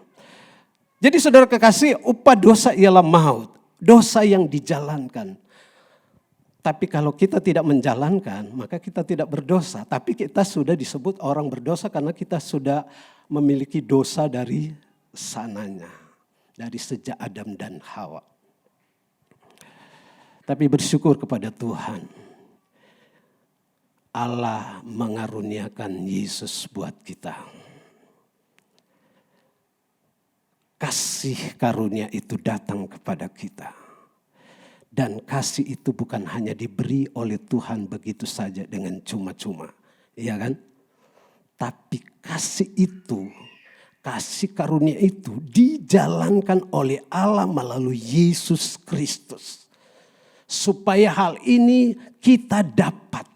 Jadi saudara kekasih, upah dosa ialah maut. Dosa yang dijalankan. Tapi kalau kita tidak menjalankan, maka kita tidak berdosa. Tapi kita sudah disebut orang berdosa karena kita sudah memiliki dosa dari sananya. Dari sejak Adam dan Hawa. Tapi bersyukur kepada Tuhan. Allah mengaruniakan Yesus buat kita. Kasih karunia itu datang kepada kita. Dan kasih itu bukan hanya diberi oleh Tuhan begitu saja dengan cuma-cuma. Iya kan? Tapi kasih itu, kasih karunia itu dijalankan oleh Allah melalui Yesus Kristus. Supaya hal ini kita dapat.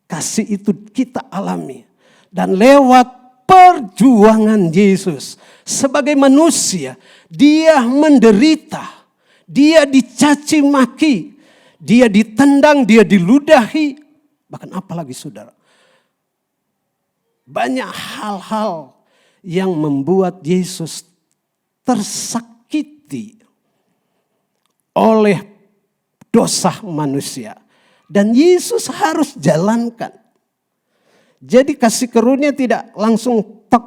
Kasih itu kita alami. Dan lewat perjuangan Yesus. Sebagai manusia, dia menderita. Dia dicaci maki, dia ditendang, dia diludahi. Bahkan apalagi saudara. Banyak hal-hal yang membuat Yesus tersakiti oleh dosa manusia. Dan Yesus harus jalankan. Jadi kasih karunia tidak langsung tek.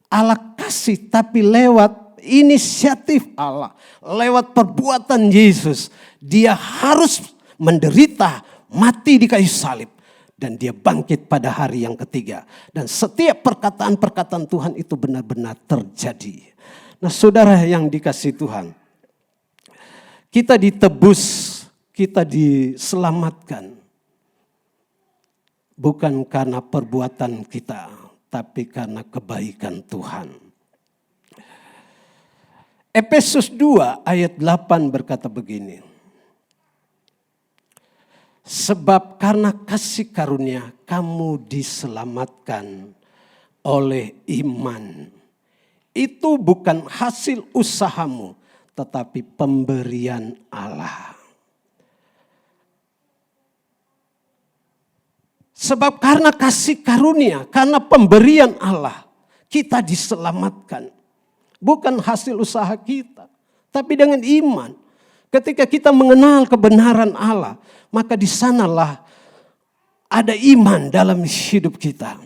Allah kasih tapi lewat inisiatif Allah, lewat perbuatan Yesus, dia harus menderita, mati di kayu salib, dan dia bangkit pada hari yang ketiga. Dan setiap perkataan-perkataan Tuhan itu benar-benar terjadi. Nah, saudara yang dikasihi Tuhan, kita ditebus, kita diselamatkan, bukan karena perbuatan kita, tapi karena kebaikan Tuhan. Efesus 2 ayat 8 berkata begini. Sebab karena kasih karunia kamu diselamatkan oleh iman. Itu bukan hasil usahamu, tetapi pemberian Allah. Sebab karena kasih karunia, karena pemberian Allah, kita diselamatkan. Bukan hasil usaha kita, tapi dengan iman. Ketika kita mengenal kebenaran Allah, maka di sanalah ada iman dalam hidup kita.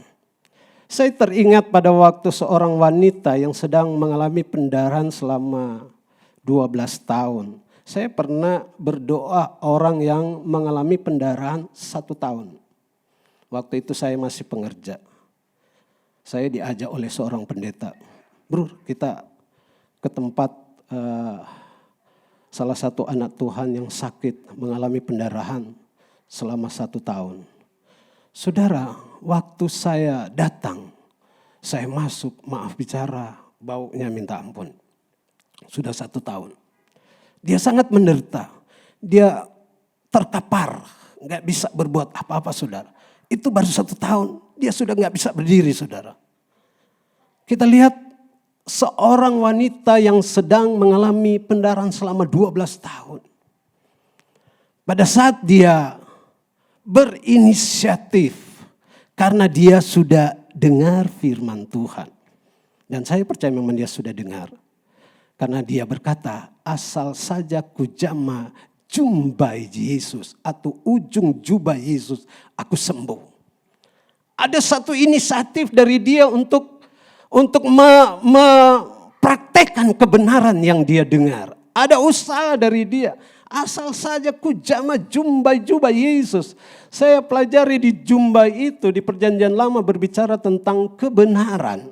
Saya teringat pada waktu seorang wanita yang sedang mengalami pendarahan selama 12 tahun. Saya pernah berdoa orang yang mengalami pendarahan 1 tahun. Waktu itu saya masih pengerja. Saya diajak oleh seorang pendeta. Bro, kita ke tempat salah satu anak Tuhan yang sakit mengalami pendarahan selama 1 tahun. Saudara, waktu saya datang, saya masuk, maaf bicara, baunya minta ampun. Sudah 1 tahun. Dia sangat menderita. Dia terkapar, gak bisa berbuat apa-apa saudara. Itu baru 1 tahun, dia sudah gak bisa berdiri saudara. Kita lihat seorang wanita yang sedang mengalami pendarahan selama 12 tahun. Pada saat dia berinisiatif karena dia sudah dengar firman Tuhan. Dan saya percaya memang dia sudah dengar. Karena dia berkata, asal saja ku jama jumbai Yesus atau ujung jubah Yesus, aku sembuh. Ada satu inisiatif dari dia untuk mempraktekkan kebenaran yang dia dengar. Ada usaha dari dia. Asal saja ku jama jumbai jubah Yesus. Saya pelajari di jumbai itu di Perjanjian Lama berbicara tentang kebenaran.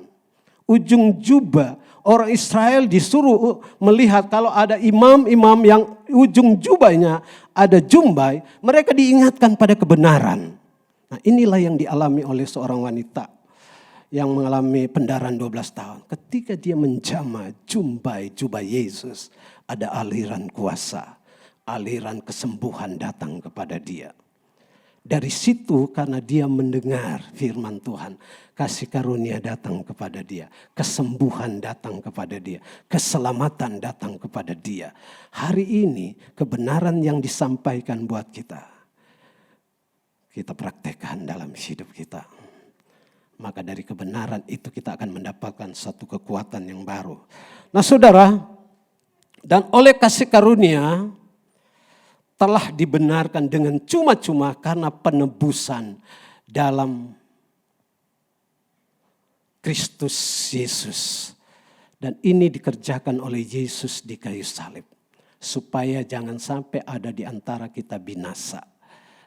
Ujung jubah, orang Israel disuruh melihat kalau ada imam-imam yang ujung jubahnya ada jumbai, mereka diingatkan pada kebenaran. Nah, inilah yang dialami oleh seorang wanita yang mengalami pendarahan 12 tahun. Ketika dia menjama jumbai jubah Yesus, ada aliran kuasa, aliran kesembuhan datang kepada dia. Dari situ karena dia mendengar firman Tuhan, kasih karunia datang kepada dia, kesembuhan datang kepada dia, keselamatan datang kepada dia. Hari ini kebenaran yang disampaikan buat kita praktekkan dalam hidup kita. Maka dari kebenaran itu kita akan mendapatkan satu kekuatan yang baru. Nah saudara, dan oleh kasih karunia telah dibenarkan dengan cuma-cuma karena penebusan dalam Kristus Yesus. Dan ini dikerjakan oleh Yesus di kayu salib. Supaya jangan sampai ada di antara kita binasa.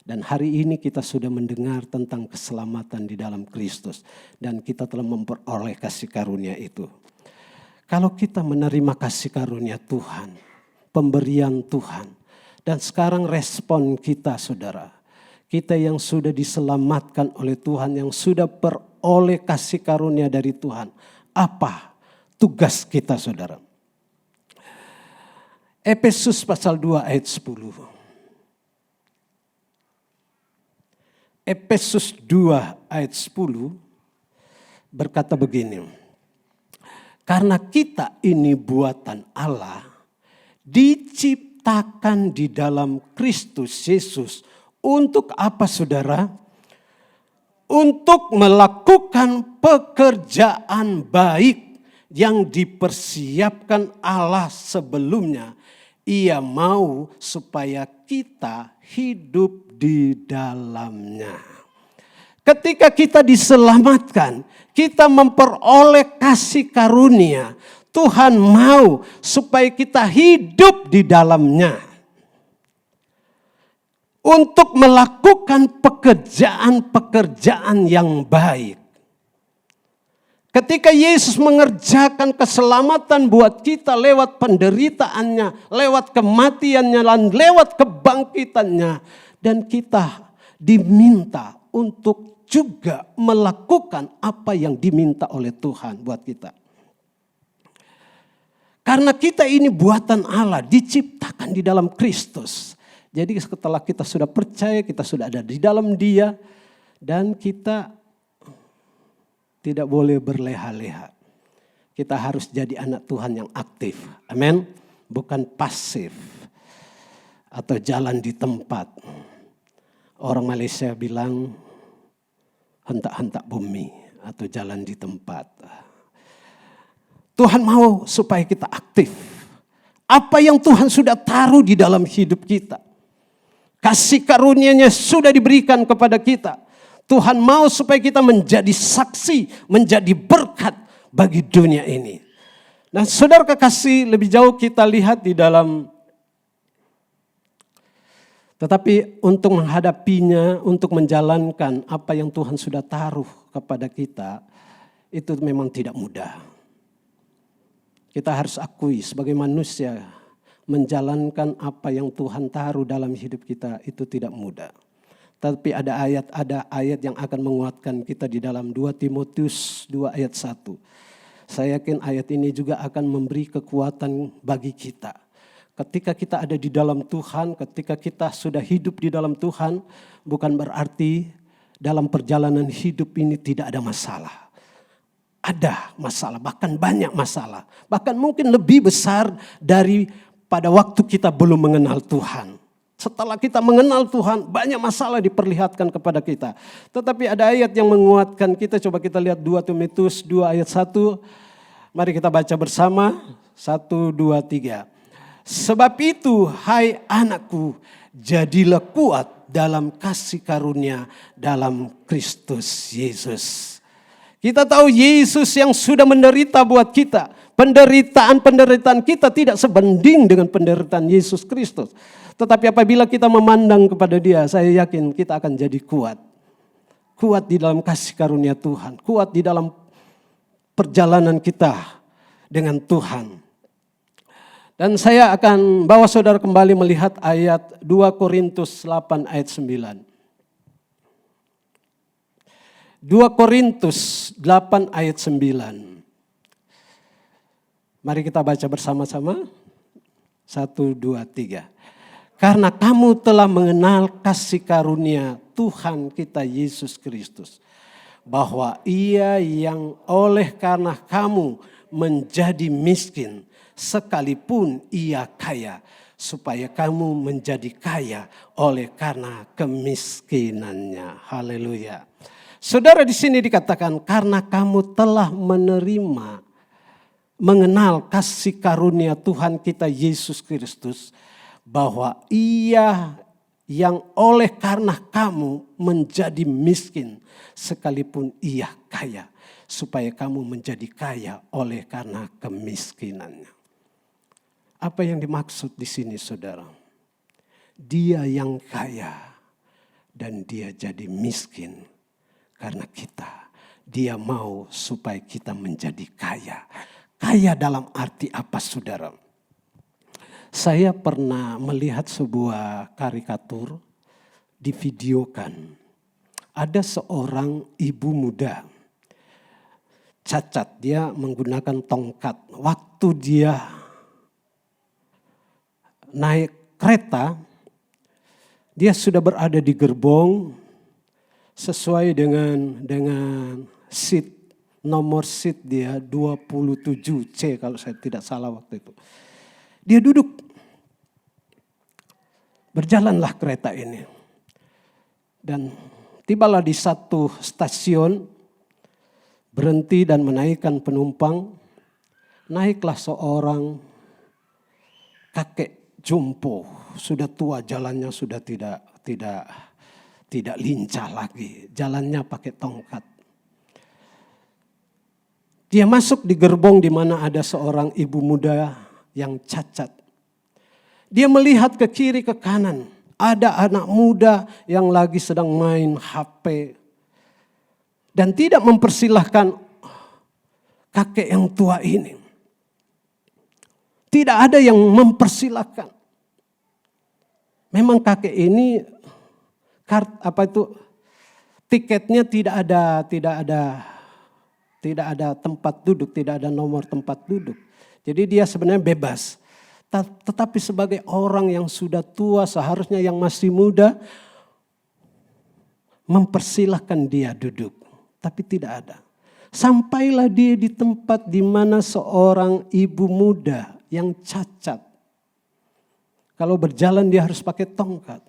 Dan hari ini kita sudah mendengar tentang keselamatan di dalam Kristus. Dan kita telah memperoleh kasih karunia itu. Kalau kita menerima kasih karunia Tuhan, pemberian Tuhan, dan sekarang respon kita saudara, kita yang sudah diselamatkan oleh Tuhan, yang sudah peroleh kasih karunia dari Tuhan, apa tugas kita saudara? Efesus pasal 2 ayat 10. Efesus 2 ayat 10 berkata begini. Karena kita ini buatan Allah, diciptakan di dalam Kristus Yesus. Untuk apa saudara? Untuk melakukan pekerjaan baik yang dipersiapkan Allah sebelumnya. Ia mau supaya kita hidup di dalamnya. Ketika kita diselamatkan, kita memperoleh kasih karunia. Tuhan mau supaya kita hidup di dalamnya. Untuk melakukan pekerjaan-pekerjaan yang baik. Ketika Yesus mengerjakan keselamatan buat kita lewat penderitaannya, lewat kematiannya, dan lewat kebangkitannya. Dan kita diminta untuk juga melakukan apa yang diminta oleh Tuhan buat kita. Karena kita ini buatan Allah, diciptakan di dalam Kristus. Jadi setelah kita sudah percaya, kita sudah ada di dalam Dia. Dan kita tidak boleh berleha-leha. Kita harus jadi anak Tuhan yang aktif. Amin. Bukan pasif. Atau jalan di tempat. Orang Malaysia bilang hentak-hentak bumi. Atau jalan di tempat. Tuhan mau supaya kita aktif. Apa yang Tuhan sudah taruh di dalam hidup kita. Kasih karunia-Nya sudah diberikan kepada kita. Tuhan mau supaya kita menjadi saksi, menjadi berkat bagi dunia ini. Nah, saudara kekasih, lebih jauh kita lihat di dalam, tetapi untuk menghadapinya, untuk menjalankan apa yang Tuhan sudah taruh kepada kita, itu memang tidak mudah. Kita harus akui sebagai manusia, menjalankan apa yang Tuhan taruh dalam hidup kita itu tidak mudah. Tapi ada ayat yang akan menguatkan kita di dalam 2 Timotius 2 ayat 1. Saya yakin ayat ini juga akan memberi kekuatan bagi kita. Ketika kita ada di dalam Tuhan, ketika kita sudah hidup di dalam Tuhan, bukan berarti dalam perjalanan hidup ini tidak ada masalah. ada masalah, bahkan banyak masalah. Bahkan mungkin lebih besar daripada waktu kita belum mengenal Tuhan. Setelah kita mengenal Tuhan, banyak masalah diperlihatkan kepada kita. Tetapi ada ayat yang menguatkan kita, coba kita lihat 2 Timotius 2 ayat 1. Mari kita baca bersama, 1, 2, 3. Sebab itu, hai anakku, jadilah kuat dalam kasih karunia dalam Kristus Yesus. Kita tahu Yesus yang sudah menderita buat kita. Penderitaan kita tidak sebanding dengan penderitaan Yesus Kristus. Tetapi apabila kita memandang kepada Dia, saya yakin kita akan jadi kuat. Kuat di dalam kasih karunia Tuhan. Kuat di dalam perjalanan kita dengan Tuhan. Dan saya akan bawa saudara kembali melihat ayat 2 Korintus 8 ayat 9. 2 Korintus 8 ayat 9. Mari kita baca bersama-sama. 1, 2, 3. Karena kamu telah mengenal kasih karunia Tuhan kita Yesus Kristus. Bahwa Ia yang oleh karena kamu menjadi miskin, sekalipun Ia kaya, supaya kamu menjadi kaya oleh karena kemiskinannya. Haleluya. Saudara, di sini dikatakan karena kamu telah mengenal kasih karunia Tuhan kita Yesus Kristus, bahwa Ia yang oleh karena kamu menjadi miskin, sekalipun Ia kaya, supaya kamu menjadi kaya oleh karena kemiskinannya. Apa yang dimaksud di sini, saudara? Dia yang kaya dan Dia jadi miskin. Karena kita, Dia mau supaya kita menjadi kaya. Kaya dalam arti apa, saudara? Saya pernah melihat sebuah karikatur divideokan. Ada seorang ibu muda, cacat, dia menggunakan tongkat. Waktu dia naik kereta, dia sudah berada di gerbong, sesuai dengan nomor seat dia 27C kalau saya tidak salah waktu itu. Dia duduk. Berjalanlah kereta ini. Dan tibalah di satu stasiun, berhenti dan menaikkan penumpang. Naiklah seorang kakek jompo, sudah tua, jalannya sudah tidak lincah lagi, jalannya pakai tongkat. Dia masuk di gerbong di mana ada seorang ibu muda yang cacat. Dia melihat ke kiri ke kanan, ada anak muda yang lagi sedang main HP. Dan tidak mempersilahkan kakek yang tua ini. Tidak ada yang mempersilahkan. Memang kakek ini tiketnya tidak ada tempat duduk, tidak ada nomor tempat duduk. Jadi dia sebenarnya bebas. Tetapi sebagai orang yang sudah tua, seharusnya yang masih muda mempersilahkan dia duduk. Tapi tidak ada. Sampailah dia di tempat di mana seorang ibu muda yang cacat. Kalau berjalan dia harus pakai tongkat.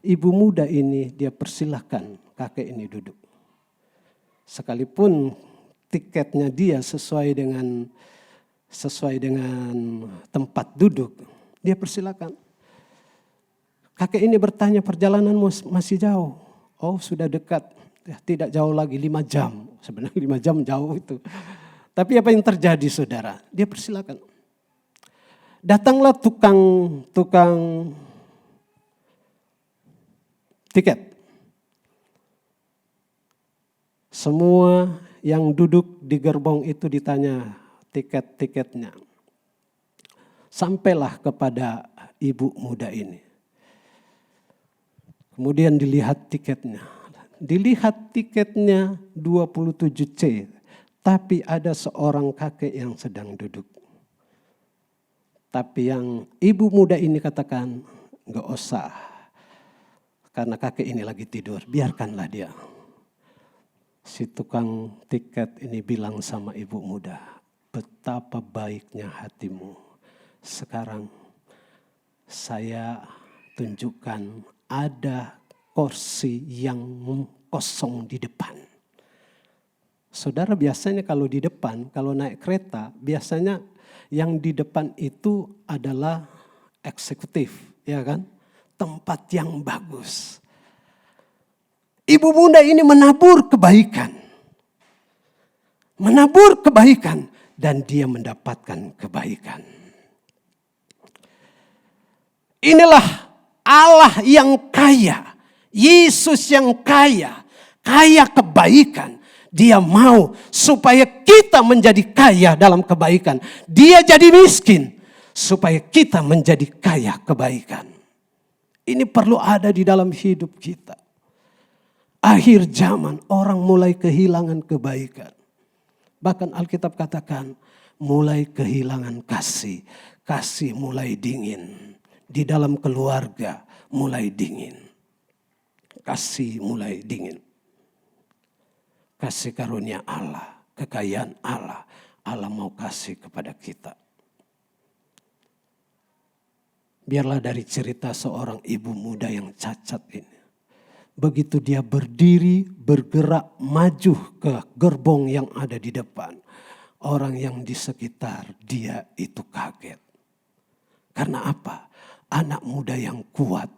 Ibu muda ini dia persilahkan kakek ini duduk. Sekalipun tiketnya dia sesuai dengan tempat duduk, dia persilakan. Kakek ini bertanya, perjalananmu masih jauh? Oh, sudah dekat. Ya, tidak jauh lagi, 5 jam. Sebenarnya 5 jam jauh itu. Tapi apa yang terjadi, saudara? Dia persilakan. Datanglah tukang tiket. Semua yang duduk di gerbong itu ditanya tiket-tiketnya. Sampailah kepada ibu muda ini. Kemudian dilihat tiketnya. Dilihat tiketnya 27C. Tapi ada seorang kakek yang sedang duduk. Tapi yang ibu muda ini katakan, enggak usah. Karena kakek ini lagi tidur, biarkanlah dia. Si tukang tiket ini bilang sama ibu muda, betapa baiknya hatimu. Sekarang saya tunjukkan ada kursi yang kosong di depan. Saudara, biasanya kalau di depan, kalau naik kereta, biasanya yang di depan itu adalah eksekutif, ya kan? Tempat yang bagus. Ibu muda ini menabur kebaikan. Menabur kebaikan dan dia mendapatkan kebaikan. Inilah Allah yang kaya, Yesus yang kaya, kaya kebaikan. Dia mau supaya kita menjadi kaya dalam kebaikan. Dia jadi miskin supaya kita menjadi kaya kebaikan. Ini perlu ada di dalam hidup kita. Akhir zaman orang mulai kehilangan kebaikan. Bahkan Alkitab katakan mulai kehilangan kasih. Kasih mulai dingin. Di dalam keluarga mulai dingin. Kasih mulai dingin. Kasih karunia Allah, kekayaan Allah. Allah mau kasih kepada kita. Biarlah dari cerita seorang ibu muda yang cacat ini. Begitu dia berdiri, bergerak, maju ke gerbong yang ada di depan. Orang yang di sekitar dia itu kaget. Karena apa? Anak muda yang kuat,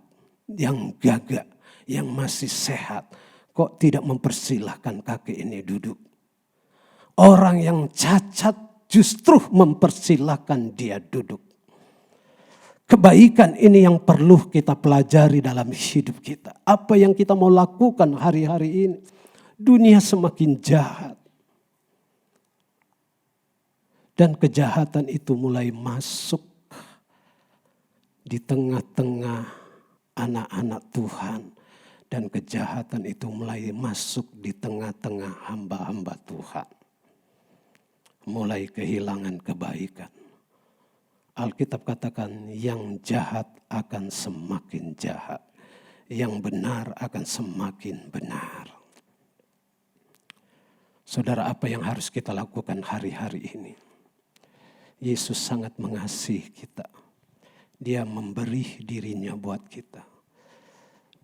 yang gagah, yang masih sehat. Kok tidak mempersilahkan kakek ini duduk? Orang yang cacat justru mempersilahkan dia duduk. Kebaikan ini yang perlu kita pelajari dalam hidup kita. Apa yang kita mau lakukan hari-hari ini? Dunia semakin jahat. Dan kejahatan itu mulai masuk di tengah-tengah anak-anak Tuhan. Dan kejahatan itu mulai masuk di tengah-tengah hamba-hamba Tuhan. Mulai kehilangan kebaikan. Alkitab katakan yang jahat akan semakin jahat. Yang benar akan semakin benar. Saudara, apa yang harus kita lakukan hari-hari ini? Yesus sangat mengasihi kita. Dia memberi dirinya buat kita.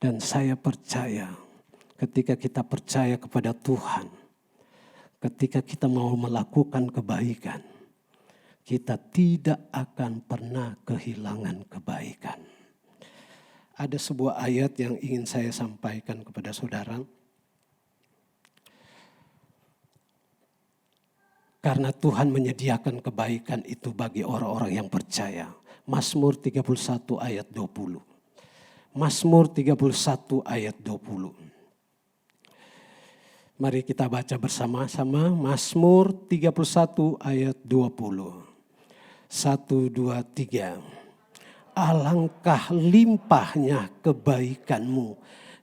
Dan saya percaya ketika kita percaya kepada Tuhan, ketika kita mau melakukan kebaikan, kita tidak akan pernah kehilangan kebaikan. Ada sebuah ayat yang ingin saya sampaikan kepada saudara. Karena Tuhan menyediakan kebaikan itu bagi orang-orang yang percaya. Mazmur 31 ayat 20. Mazmur 31 ayat 20. Mari kita baca bersama-sama Mazmur 31 ayat 20. 1, 2, 3. Alangkah limpahnya kebaikanmu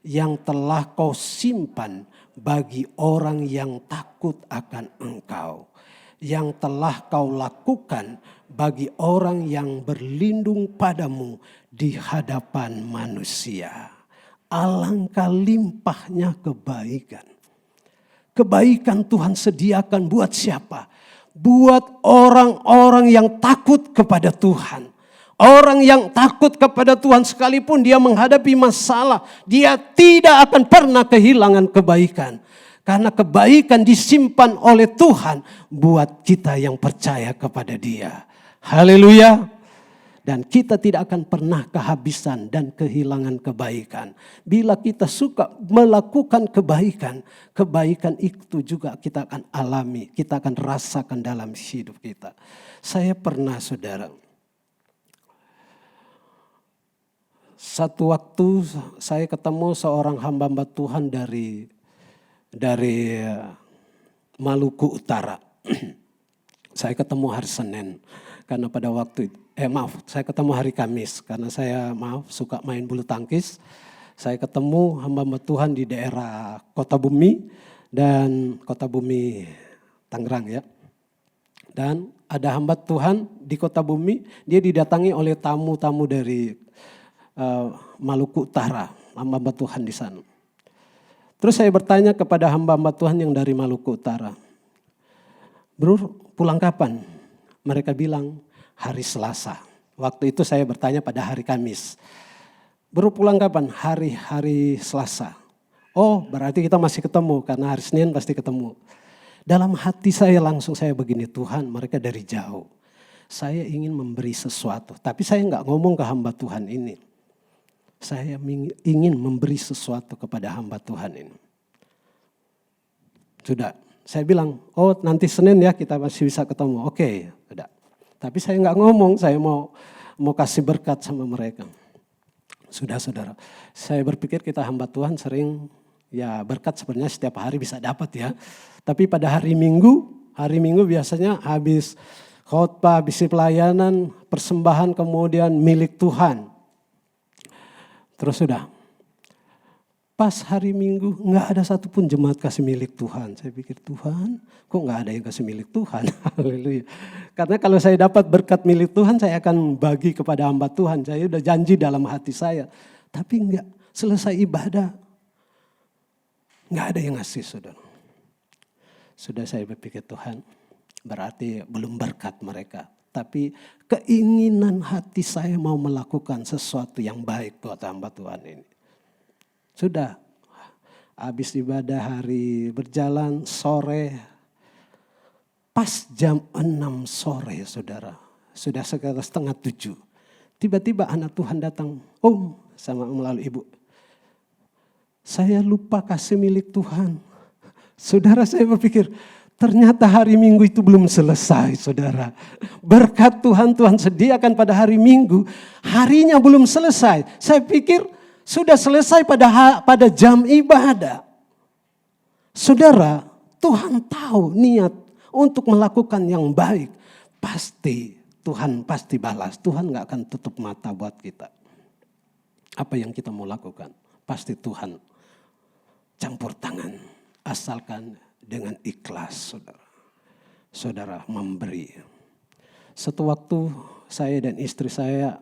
yang telah kau simpan bagi orang yang takut akan engkau. Yang telah kau lakukan bagi orang yang berlindung padamu di hadapan manusia. Alangkah limpahnya kebaikan. Kebaikan Tuhan sediakan buat siapa? Buat orang-orang yang takut kepada Tuhan. Orang yang takut kepada Tuhan sekalipun dia menghadapi masalah, dia tidak akan pernah kehilangan kebaikan. Karena kebaikan disimpan oleh Tuhan buat kita yang percaya kepada Dia. Haleluya. Dan kita tidak akan pernah kehabisan dan kehilangan kebaikan. Bila kita suka melakukan kebaikan, kebaikan itu juga kita akan alami, kita akan rasakan dalam hidup kita. Saya pernah, saudara, satu waktu saya ketemu seorang hamba Tuhan dari Maluku Utara. Saya ketemu hari Senin karena pada waktu saya ketemu hari Kamis karena saya suka main bulu tangkis. Saya ketemu hamba Tuhan di daerah Kota Bumi dan Kota Bumi Tangerang ya. Dan ada hamba Tuhan di Kota Bumi, dia didatangi oleh tamu-tamu dari Maluku Utara, hamba Tuhan di sana. Terus saya bertanya kepada hamba-hamba Tuhan yang dari Maluku Utara. Bro, pulang kapan? Mereka bilang hari Selasa. Waktu itu saya bertanya pada hari Kamis. Bro, pulang kapan? Hari Selasa. Oh, berarti kita masih ketemu karena hari Senin pasti ketemu. Dalam hati saya langsung saya begini, Tuhan, mereka dari jauh. Saya ingin memberi sesuatu, tapi saya enggak ngomong ke hamba Tuhan ini. Saya ingin memberi sesuatu kepada hamba Tuhan ini. Sudah, saya bilang, oh nanti Senin ya kita masih bisa ketemu. Oke, sudah. Tapi saya enggak ngomong, saya mau kasih berkat sama mereka. Sudah saudara, saya berpikir kita hamba Tuhan sering ya berkat sebenarnya setiap hari bisa dapat ya. Tapi pada hari Minggu biasanya habis khotbah, habis pelayanan, persembahan kemudian milik Tuhan. Terus sudah, pas hari Minggu nggak ada satupun jemaat kasih milik Tuhan. Saya pikir Tuhan, kok nggak ada yang kasih milik Tuhan? Haleluya. Karena kalau saya dapat berkat milik Tuhan, saya akan bagi kepada hamba Tuhan. Saya udah janji dalam hati saya. Tapi nggak, selesai ibadah, nggak ada yang ngasih, saudara. Sudah saya berpikir Tuhan, berarti belum berkat mereka. Tapi keinginan hati saya mau melakukan sesuatu yang baik buat hamba Tuhan ini. Sudah, habis ibadah hari berjalan sore, pas jam 6 sore saudara, sudah sekitar 6:30. Tiba-tiba anak Tuhan datang, Om, sama melalui ibu. Saya lupa kasih milik Tuhan. Saudara, saya berpikir, ternyata hari Minggu itu belum selesai, saudara. Berkat Tuhan sediakan pada hari Minggu, harinya belum selesai. Saya pikir sudah selesai pada jam ibadah. Saudara, Tuhan tahu niat untuk melakukan yang baik. Tuhan pasti balas. Tuhan gak akan tutup mata buat kita. Apa yang kita mau lakukan, pasti Tuhan campur tangan. Asalkan dengan ikhlas, saudara. Saudara memberi. Satu waktu saya dan istri saya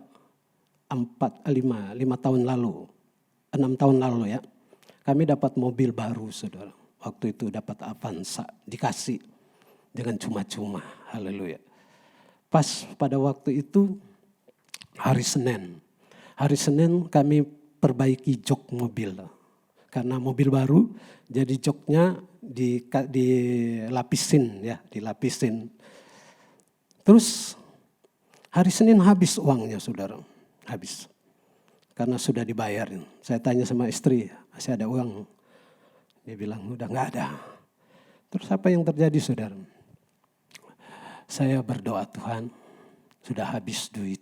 5 tahun lalu, 6 tahun lalu ya. Kami dapat mobil baru, saudara. Waktu itu dapat Avanza, dikasih dengan cuma-cuma. Haleluya. Pas pada waktu itu hari Senin. Hari Senin kami perbaiki jok mobil. Karena mobil baru, jadi joknya dilapisin. Terus hari Senin habis uangnya, saudara. Habis. Karena sudah dibayarin. Saya tanya sama istri, masih ada uang? Dia bilang, udah gak ada. Terus apa yang terjadi, saudara? Saya berdoa, Tuhan, sudah habis duit.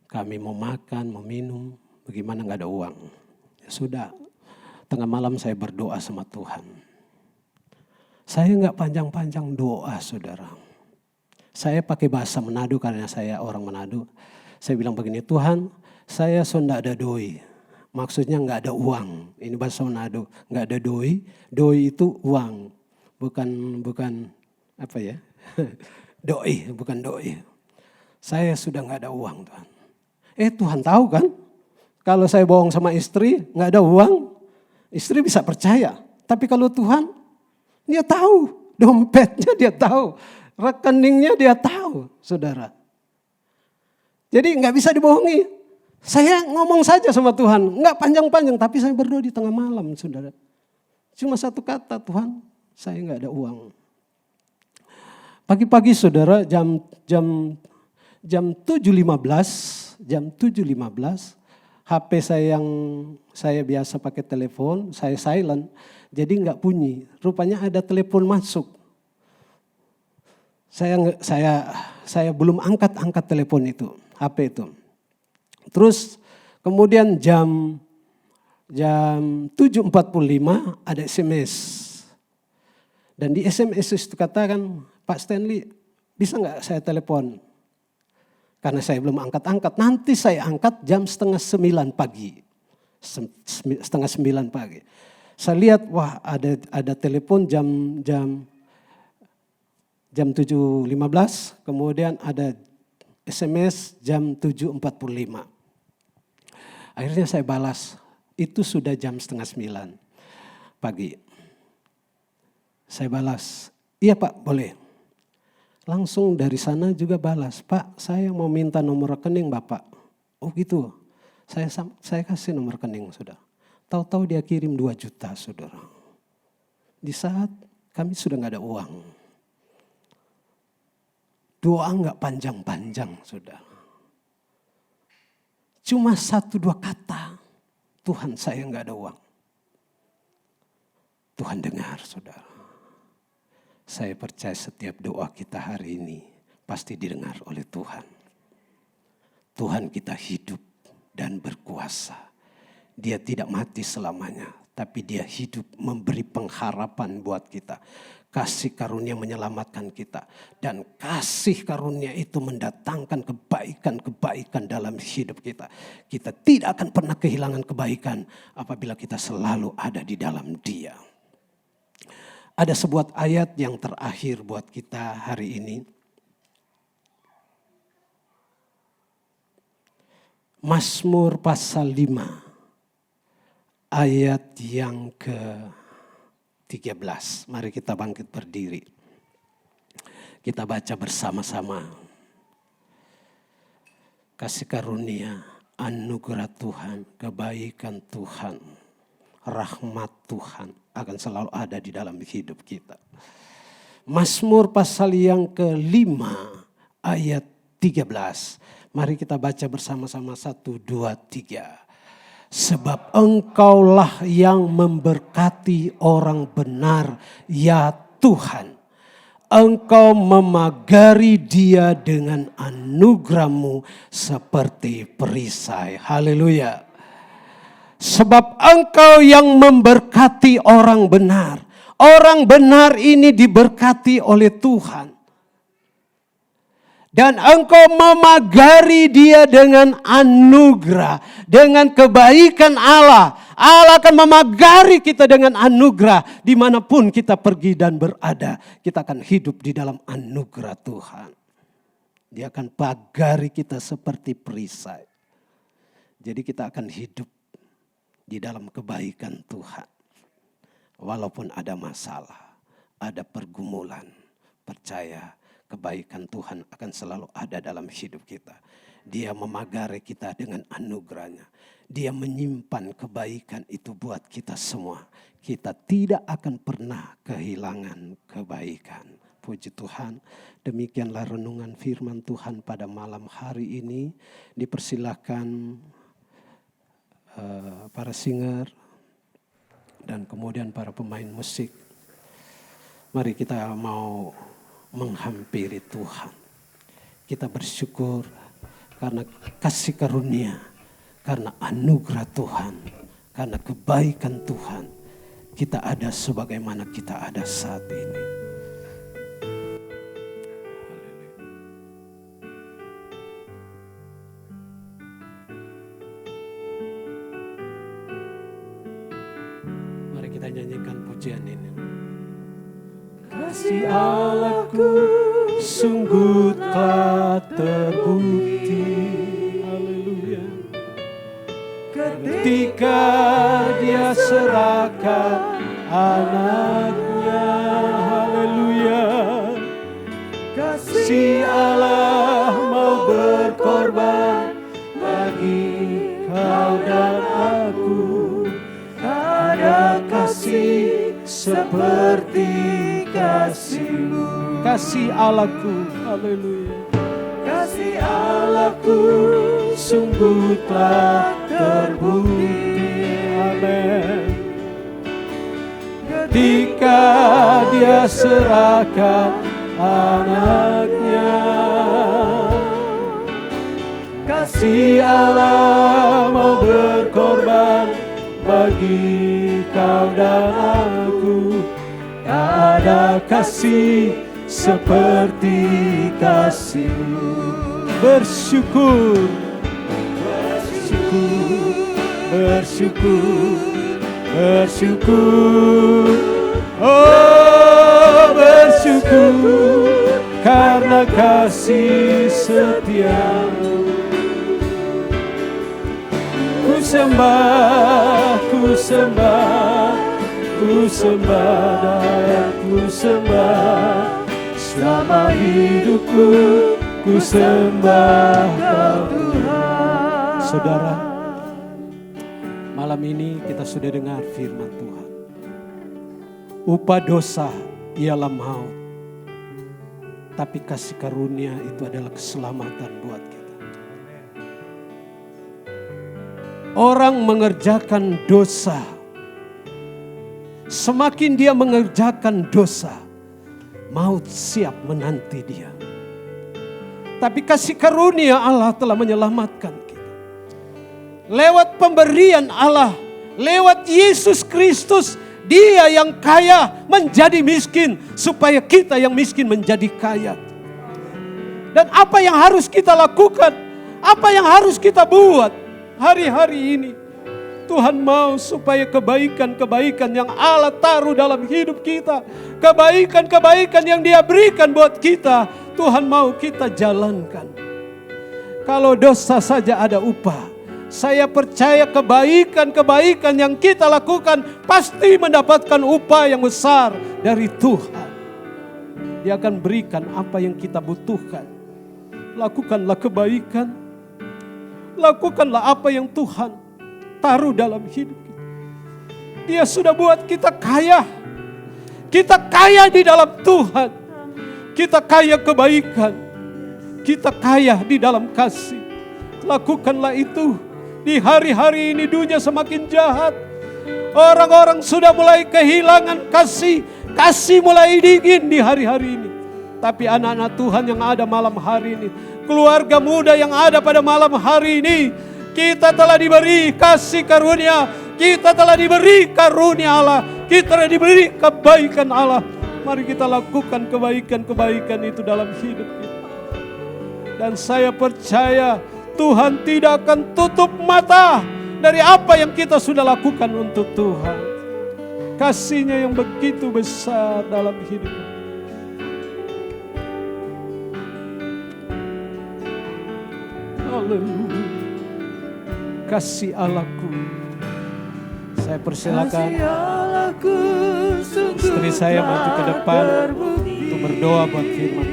Kami mau makan, mau minum, bagaimana gak ada uang. Ya sudah, tengah malam saya berdoa sama Tuhan. Saya gak panjang-panjang doa, saudara. Saya pakai bahasa Manado karena saya orang Manado. Saya bilang begini, Tuhan, saya sudah ada doi. Maksudnya gak ada uang. Ini bahasa Manado, gak ada doi. Doi itu uang, bukan apa ya? Doi, bukan doi. Saya sudah gak ada uang, Tuhan. Tuhan tahu kan? Kalau saya bohong sama istri, gak ada uang, istri bisa percaya. Tapi kalau Tuhan, dia tahu. Dompetnya dia tahu. Rekeningnya dia tahu, saudara. Jadi gak bisa dibohongi. Saya ngomong saja sama Tuhan, gak panjang-panjang. Tapi saya berdoa di tengah malam, saudara. Cuma satu kata, Tuhan, saya gak ada uang. Pagi-pagi, saudara, jam 7.15, HP saya yang saya biasa pakai telepon, saya silent, jadi nggak bunyi. Rupanya ada telepon masuk. Saya belum angkat telepon itu, HP itu. Terus kemudian jam 7.45 ada SMS. Dan di SMS itu katakan, Pak Stanley, bisa nggak saya telepon? Karena saya belum angkat-angkat, nanti saya angkat jam 8:30 pagi. 8:30 pagi. Saya lihat, wah ada telepon jam 7.15, kemudian ada SMS jam 7.45. Akhirnya saya balas, itu sudah jam 8:30. pagi. Saya balas, iya Pak, boleh. Langsung dari sana juga balas, Pak, saya mau minta nomor rekening Bapak. Oh gitu, saya kasih nomor rekening, saudara. Tahu-tahu dia kirim 2 juta, saudara. Di saat kami sudah gak ada uang. Doa gak panjang-panjang, saudara. Cuma 1-2 kata, Tuhan saya gak ada uang. Tuhan dengar, saudara. Saya percaya setiap doa kita hari ini pasti didengar oleh Tuhan. Tuhan kita hidup dan berkuasa. Dia tidak mati selamanya, tapi dia hidup memberi pengharapan buat kita. Kasih karunia menyelamatkan kita. Dan kasih karunia itu mendatangkan kebaikan-kebaikan dalam hidup kita. Kita tidak akan pernah kehilangan kebaikan apabila kita selalu ada di dalam Dia. Ada sebuah ayat yang terakhir buat kita hari ini. Mazmur pasal 5. Ayat yang ke-13. Mari kita bangkit berdiri. Kita baca bersama-sama. Kasih karunia, anugerah Tuhan, kebaikan Tuhan, rahmat Tuhan akan selalu ada di dalam hidup kita. Mazmur pasal yang ke-5 ayat 13. Mari kita baca bersama-sama 1, 2, 3. Sebab Engkaulah yang memberkati orang benar, ya Tuhan. Engkau memagari dia dengan anugerah-Mu seperti perisai. Haleluya. Sebab Engkau yang memberkati orang benar. Orang benar ini diberkati oleh Tuhan. Dan Engkau memagari dia dengan anugerah, dengan kebaikan Allah. Allah akan memagari kita dengan anugerah. Dimanapun kita pergi dan berada, kita akan hidup di dalam anugerah Tuhan. Dia akan pagari kita seperti perisai. Jadi kita akan hidup di dalam kebaikan Tuhan. Walaupun ada masalah, ada pergumulan, percaya kebaikan Tuhan akan selalu ada dalam hidup kita. Dia memagari kita dengan anugerahnya. Dia menyimpan kebaikan itu buat kita semua. Kita tidak akan pernah kehilangan kebaikan. Puji Tuhan, demikianlah renungan firman Tuhan pada malam hari ini. Dipersilahkan para singer dan kemudian para pemain musik. Mari kita mau menghampiri Tuhan. Kita bersyukur karena kasih karunia, karena anugerah Tuhan, karena kebaikan Tuhan. Kita ada sebagaimana kita ada saat ini. Mari kita nyanyikan pujian ini. Kasih Allahku sungguh telah terbukti. Haleluya. Ketika dia serahkan anaknya. Haleluya. Kasih Allah mau berkorban bagi kau dan aku. Ada kasih seperti kasih-Mu. Kasih Allahku, haleluya. Kasih Allahku sungguh telah terbukti. Amin. Ketika dia serahkan anaknya. Kasih Allah mau berkorban bagi kau dan aku. Tak ada kasih seperti kasih-Mu. Bersyukur, bersyukur, bersyukur, bersyukur. Oh, bersyukur karena kasih setia-Mu. Ku sembah, ku sembah, ku ku sembah dan ku sembah. Selama hidupku ku sembah Kau Tuhan. Saudara, malam ini kita sudah dengar firman Tuhan. Upah dosa ialah maut, tapi kasih karunia itu adalah keselamatan buat kita. Orang mengerjakan dosa, semakin dia mengerjakan dosa, maut siap menanti dia. Tapi kasih karunia Allah telah menyelamatkan kita. Lewat pemberian Allah, lewat Yesus Kristus, Dia yang kaya menjadi miskin, supaya kita yang miskin menjadi kaya. Dan apa yang harus kita lakukan, apa yang harus kita buat hari-hari ini, Tuhan mau supaya kebaikan-kebaikan yang Allah taruh dalam hidup kita, kebaikan-kebaikan yang Dia berikan buat kita, Tuhan mau kita jalankan. Kalau dosa saja ada upah, saya percaya kebaikan-kebaikan yang kita lakukan pasti mendapatkan upah yang besar dari Tuhan. Dia akan berikan apa yang kita butuhkan. Lakukanlah kebaikan, lakukanlah apa yang Tuhan taruh dalam hidup kita. Dia sudah buat kita kaya. Kita kaya di dalam Tuhan. Kita kaya kebaikan. Kita kaya di dalam kasih. Lakukanlah itu. Di hari-hari ini dunia semakin jahat. Orang-orang sudah mulai kehilangan kasih. Kasih mulai dingin di hari-hari ini. Tapi anak-anak Tuhan yang ada malam hari ini, keluarga muda yang ada pada malam hari ini, kita telah diberi kasih karunia. Kita telah diberi karunia Allah. Kita telah diberi kebaikan Allah. Mari kita lakukan kebaikan-kebaikan itu dalam hidup kita. Dan saya percaya Tuhan tidak akan tutup mata dari apa yang kita sudah lakukan untuk Tuhan. Kasih-Nya yang begitu besar dalam hidup kita. Haleluya. Kasih Allahku. Saya persilakan istri saya maju ke depan untuk berdoa buat firman.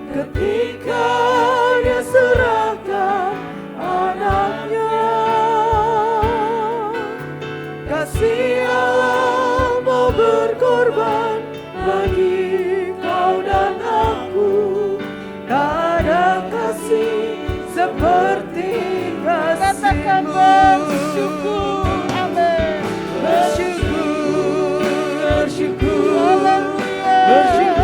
Ketika Dia serahkan anaknya, kasih Allah mau berkorban bagi kau dan aku. Tak ada kasih seperti kasih-Mu. Bersyukur, amin. Bersyukur, bersyukur, bersyukur.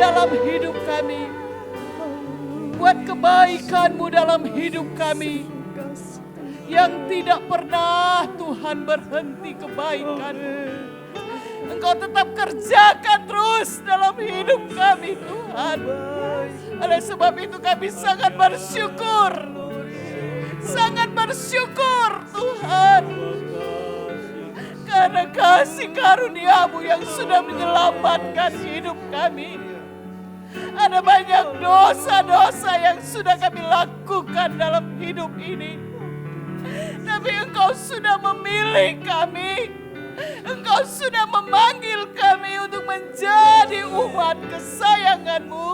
dalam hidup kami. Buat kebaikan-Mu dalam hidup kami. Yang tidak pernah Tuhan berhenti kebaikan. Engkau tetap kerjakan terus dalam hidup kami Tuhan. Oleh sebab itu kami sangat bersyukur. Sangat bersyukur Tuhan. Karena kasih karunia-Mu yang sudah menyelamatkan hidup kami. Ada banyak dosa-dosa yang sudah kami lakukan dalam hidup ini. Tapi Engkau sudah memilih kami. Engkau sudah memanggil kami untuk menjadi umat kesayangan-Mu.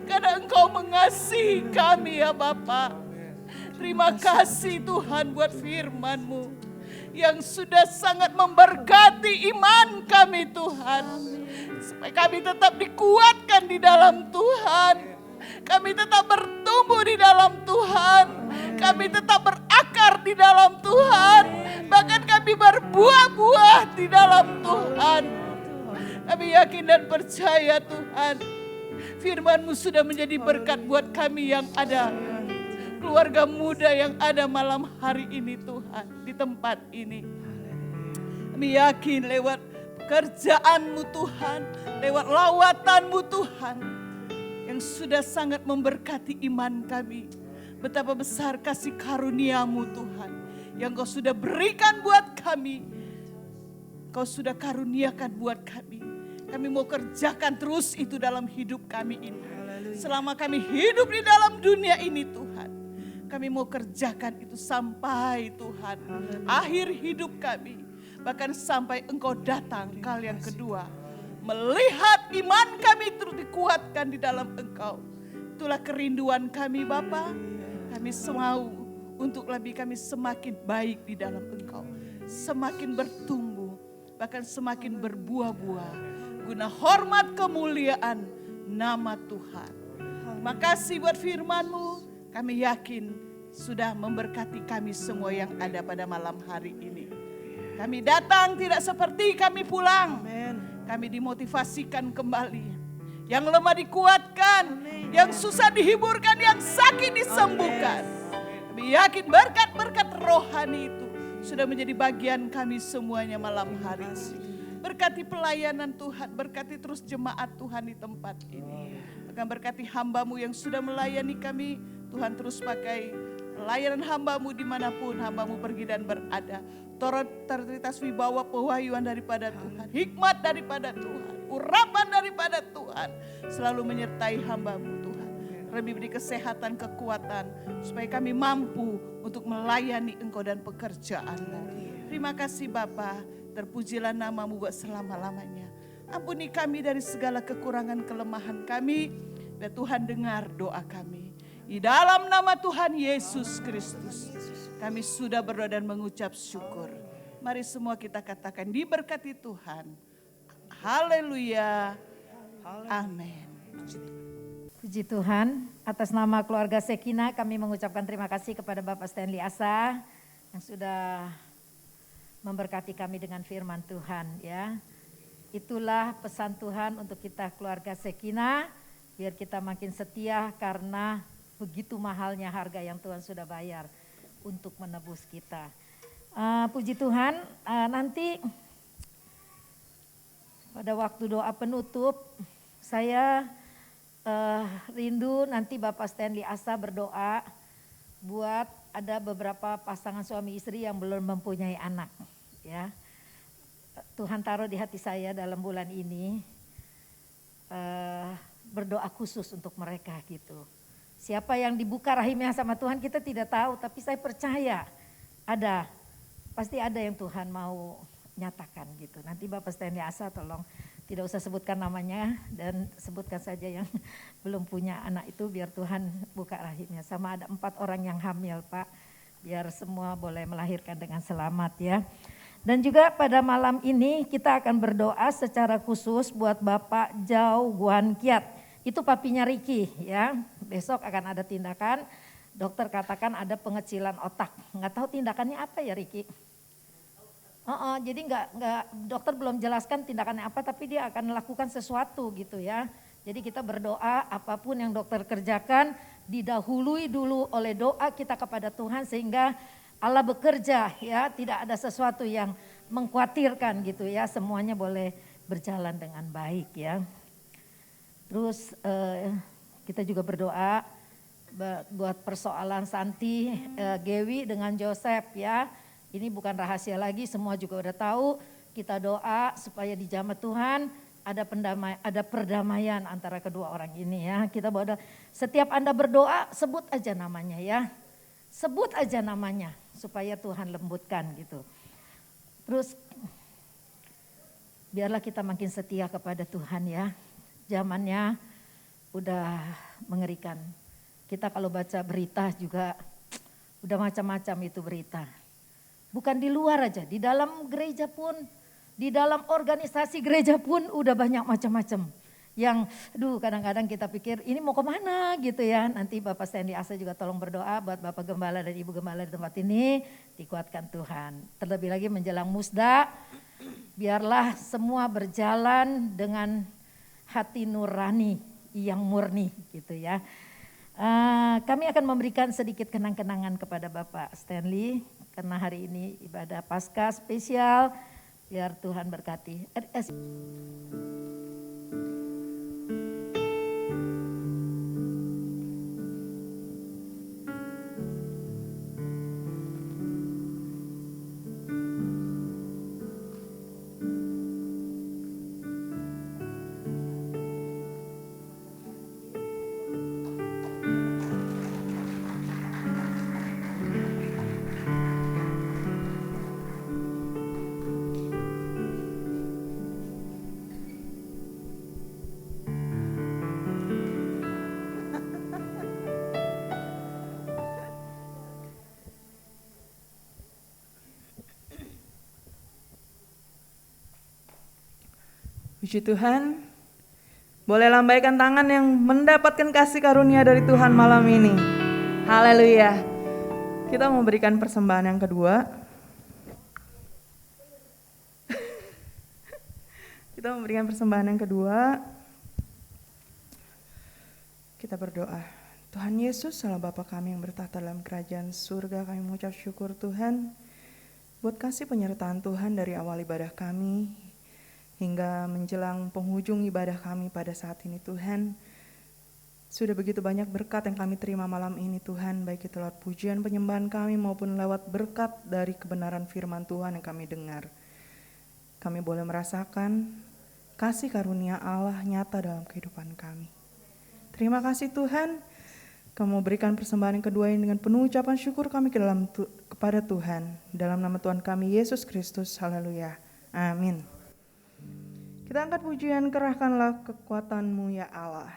Karena Engkau mengasihi kami ya Bapa. Terima kasih Tuhan buat firman-Mu yang sudah sangat memberkati iman kami Tuhan. Supaya kami tetap dikuatkan di dalam Tuhan. Kami tetap bertumbuh di dalam Tuhan. Kami tetap berakar di dalam Tuhan. Bahkan kami berbuah-buah di dalam Tuhan. Kami yakin dan percaya Tuhan. Firman-Mu sudah menjadi berkat buat kami yang ada. Keluarga muda yang ada malam hari ini Tuhan. Di tempat ini. Kami yakin lewat pekerjaan-Mu Tuhan. Lewat lawatan-Mu Tuhan. Yang sudah sangat memberkati iman kami. Betapa besar kasih karunia-Mu Tuhan. Yang Kau sudah berikan buat kami. Kau sudah karuniakan buat kami. Kami mau kerjakan terus itu dalam hidup kami ini. Selama kami hidup di dalam dunia ini Tuhan. Kami mau kerjakan itu sampai Tuhan. Akhir hidup kami. Bahkan sampai Engkau datang kali yang kedua. Melihat iman kami terus dikuatkan di dalam Engkau. Itulah kerinduan kami Bapa. Kami mau untuk lebih kami semakin baik di dalam Engkau. Semakin bertumbuh. Bahkan semakin berbuah-buah. Guna hormat kemuliaan nama Tuhan. Terima kasih buat firman-Mu. Kami yakin sudah memberkati kami semua yang ada pada malam hari ini. Kami datang tidak seperti kami pulang. Kami dimotivasikan kembali. Yang lemah dikuatkan. Yang susah dihiburkan. Yang sakit disembuhkan. Kami yakin berkat-berkat rohani itu sudah menjadi bagian kami semuanya malam hari ini. Berkati pelayanan Tuhan. Berkati terus jemaat Tuhan di tempat ini. Bahkan berkati hamba-Mu yang sudah melayani kami. Tuhan terus pakai layanan hamba-Mu dimanapun hamba-Mu pergi dan berada. Otoritas wibawa pewahyuan daripada Tuhan. Hikmat daripada Tuhan. Urapan daripada Tuhan. Selalu menyertai hamba-Mu Tuhan. Lebih beri kesehatan, kekuatan. Supaya kami mampu untuk melayani Engkau dan pekerjaan-Mu. Terima kasih Bapa. Terpujilah nama-Mu buat selama-lamanya. Ampuni kami dari segala kekurangan kelemahan kami. Biar Tuhan dengar doa kami. Di dalam nama Tuhan Yesus Kristus. Kami sudah berdoa dan mengucap syukur. Mari semua kita katakan diberkati Tuhan. Haleluya. Amin. Puji Tuhan, atas nama keluarga Sekina kami mengucapkan terima kasih kepada Bapak Stanley Asa yang sudah memberkati kami dengan firman Tuhan ya. Itulah pesan Tuhan untuk kita keluarga Sekina, biar kita makin setia karena begitu mahalnya harga yang Tuhan sudah bayar untuk menebus kita. Puji Tuhan, nanti pada waktu doa penutup saya rindu nanti Bapak Stanley Asa berdoa buat ada beberapa pasangan suami istri yang belum mempunyai anak ya. Tuhan taruh di hati saya dalam bulan ini berdoa khusus untuk mereka gitu. Siapa yang dibuka rahimnya sama Tuhan kita tidak tahu, tapi saya percaya pasti ada yang Tuhan mau nyatakan gitu. Nanti Bapak Stanley Asa tolong tidak usah sebutkan namanya dan sebutkan saja yang belum punya anak itu biar Tuhan buka rahimnya. Sama ada 4 orang yang hamil Pak, biar semua boleh melahirkan dengan selamat ya. Dan juga pada malam ini kita akan berdoa secara khusus buat Bapak Jau Guan Kiat. Itu papinya Ricky ya, besok akan ada tindakan, dokter katakan ada pengecilan otak. Nggak tahu tindakannya apa ya Ricky? Jadi nggak dokter belum jelaskan tindakannya apa, tapi dia akan melakukan sesuatu gitu ya. Jadi kita berdoa apapun yang dokter kerjakan didahului dulu oleh doa kita kepada Tuhan sehingga Allah bekerja ya, tidak ada sesuatu yang mengkhawatirkan gitu ya, semuanya boleh berjalan dengan baik ya. Terus kita juga berdoa buat persoalan Santi, Gewi dengan Joseph ya. Ini bukan rahasia lagi, semua juga udah tahu. Kita doa supaya di jamaah Tuhan ada perdamaian antara kedua orang ini ya. Kita berdoa, setiap Anda berdoa sebut aja namanya ya. Sebut aja namanya supaya Tuhan lembutkan gitu. Terus biarlah kita makin setia kepada Tuhan ya. Zamannya udah mengerikan. Kita kalau baca berita juga udah macam-macam itu berita. Bukan di luar aja, di dalam gereja pun, di dalam organisasi gereja pun udah banyak macam-macam. Yang kadang-kadang kita pikir ini mau kemana gitu ya. Nanti Bapak Sandy Asa juga tolong berdoa buat Bapak Gembala dan Ibu Gembala di tempat ini. Dikuatkan Tuhan. Terlebih lagi menjelang musda, biarlah semua berjalan dengan hati nurani yang murni gitu ya. Kami akan memberikan sedikit kenang-kenangan kepada Bapak Stanley. Karena hari ini ibadah Paskah spesial. Biar Tuhan berkati. Puji Tuhan, boleh lambaikan tangan yang mendapatkan kasih karunia dari Tuhan malam ini. Haleluya. Kita mau berikan persembahan yang kedua. Kita memberikan persembahan yang kedua. Kita berdoa. Tuhan Yesus, Allah Bapa kami yang bertahta dalam kerajaan surga, kami mengucap syukur Tuhan buat kasih penyertaan Tuhan dari awal ibadah kami hingga menjelang penghujung ibadah kami pada saat ini Tuhan. Sudah begitu banyak berkat yang kami terima malam ini Tuhan, baik itu lewat pujian penyembahan kami maupun lewat berkat dari kebenaran firman Tuhan yang kami dengar. Kami boleh merasakan kasih karunia Allah nyata dalam kehidupan kami. Terima kasih Tuhan, kami berikan persembahan yang kedua ini dengan penuh ucapan syukur kami kepada Tuhan. Dalam nama Tuhan kami Yesus Kristus, haleluya, amin. Kita angkat pujian, kerahkanlah kekuatan-Mu ya Allah.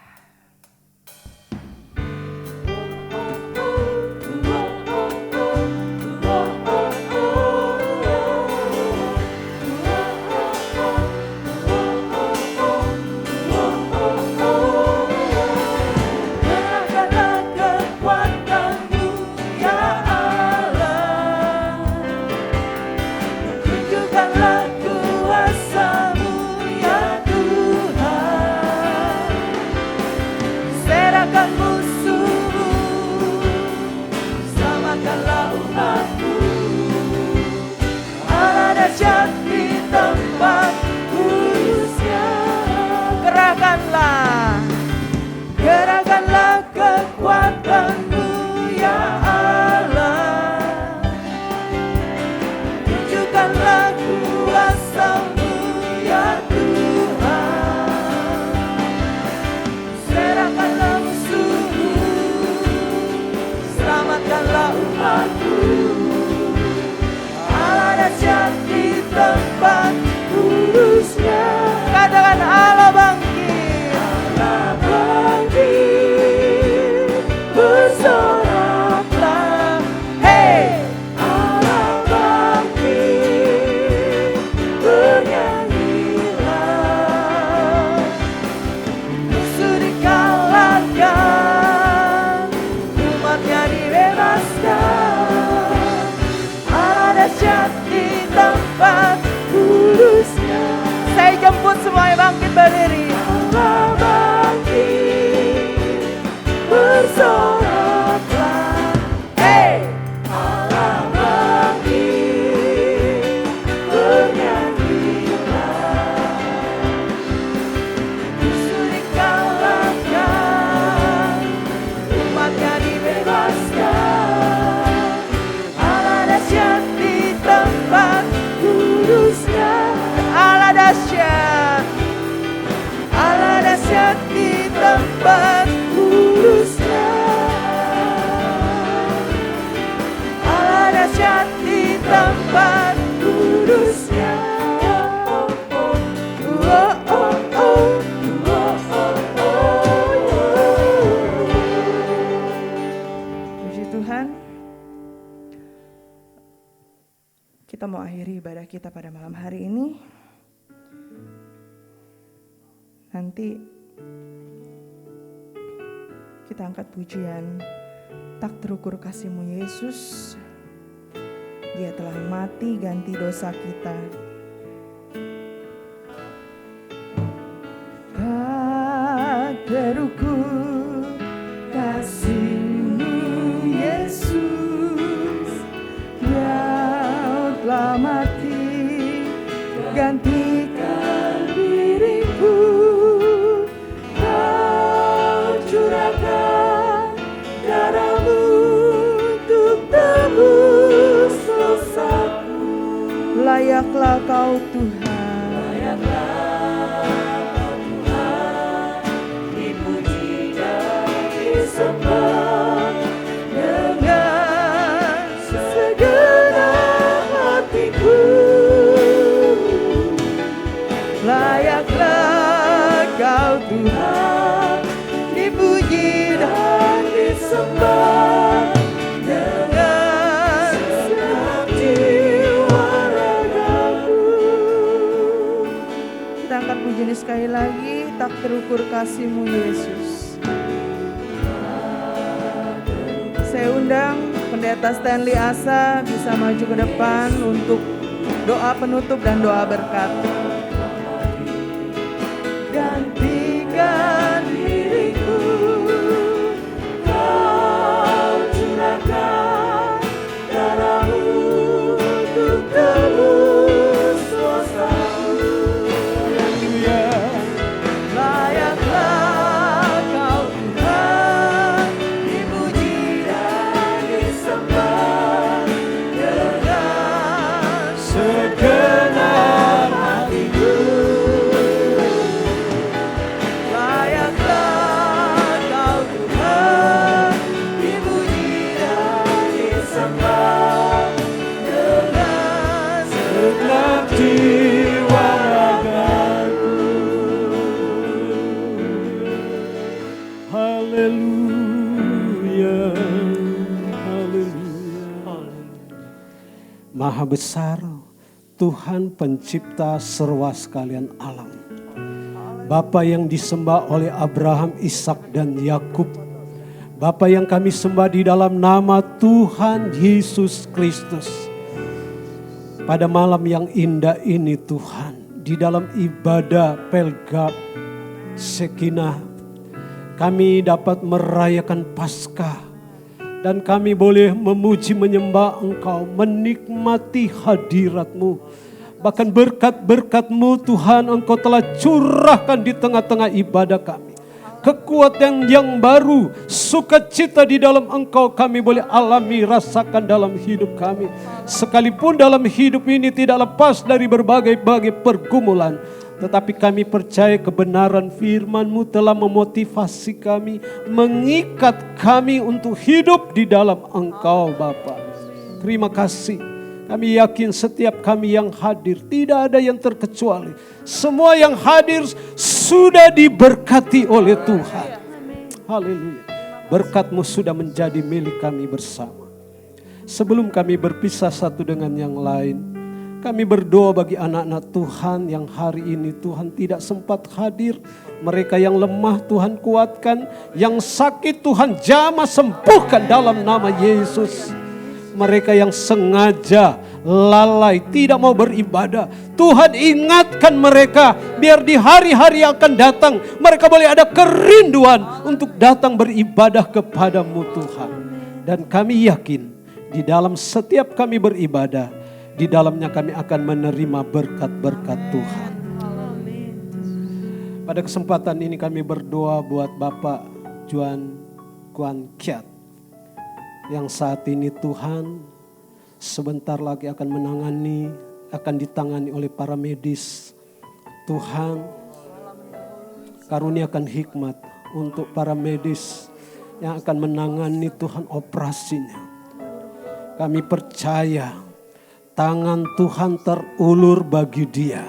Tunjukkanlah kuasa-Mu ya Tuhan. mau akhiri ibadah kita pada malam hari ini. Nanti kita angkat pujian tak terukur kasih-Mu Yesus. Dia telah mati ganti dosa kita. Tak terukur kasih-Mu Yesus. Dia telah mati gantikan diriku. Kau curahkan darah-Mu untuk tebus dosaku. Layaklah Kau Tuhan, layaklah Kau Tuhan, dipuji dan disembah dengan segenap hatiku. Layaklah Kau Tuhan, dipuji dan disembah dengan segenap jiwa ragaku. Kita angkat pujian ini sekali lagi, tak terukur kasih-Mu Yesus. Saya undang Pendeta Stanley Asa bisa maju ke depan untuk doa penutup dan doa berkat. Gantikan diriku, Kau curahkan darah-Mu untuk tebus dosaku. Layaklah Kau Tuhan, dipuji dan disembah dengan segenap hatiku. Layaklah Kau Tuhan, dipuji dan disembah dengan segenap jiwa ragaku. Haleluya, haleluya. Maha besar Tuhan pencipta serwa sekalian alam. Bapa yang disembah oleh Abraham, Ishak dan Yakub. Bapa yang kami sembah di dalam nama Tuhan Yesus Kristus. Pada malam yang indah ini Tuhan, di dalam ibadah Pelgab Shekinah, kami dapat merayakan Paskah. Dan kami boleh memuji menyembah Engkau, menikmati hadirat-Mu. Bahkan berkat-berkat-Mu Tuhan Engkau telah curahkan di tengah-tengah ibadah kami. Kekuatan yang baru, sukacita di dalam Engkau kami boleh alami, rasakan dalam hidup kami. Sekalipun dalam hidup ini tidak lepas dari berbagai-bagai pergumulan. Tetapi kami percaya kebenaran firman-Mu telah memotivasi kami, mengikat kami untuk hidup di dalam Engkau Bapa. Terima kasih. Kami yakin setiap kami yang hadir tidak ada yang terkecuali. Semua yang hadir sudah diberkati oleh Tuhan. Haleluya. Berkat-Mu sudah menjadi milik kami bersama. Sebelum kami berpisah satu dengan yang lain, kami berdoa bagi anak-anak Tuhan yang hari ini Tuhan tidak sempat hadir. Mereka yang lemah Tuhan kuatkan, yang sakit Tuhan jamah sembuhkan dalam nama Yesus. Mereka yang sengaja lalai tidak mau beribadah, Tuhan ingatkan mereka biar di hari-hari yang akan datang mereka boleh ada kerinduan untuk datang beribadah kepadamu Tuhan. Dan kami yakin di dalam setiap kami beribadah, di dalamnya kami akan menerima berkat-berkat Tuhan. Pada kesempatan ini kami berdoa buat Bapak Juan Kuan Kiat yang saat ini Tuhan sebentar lagi akan ditangani oleh para medis. Tuhan karuniakan hikmat untuk para medis yang akan menangani Tuhan operasinya. Kami percaya tangan Tuhan terulur bagi dia.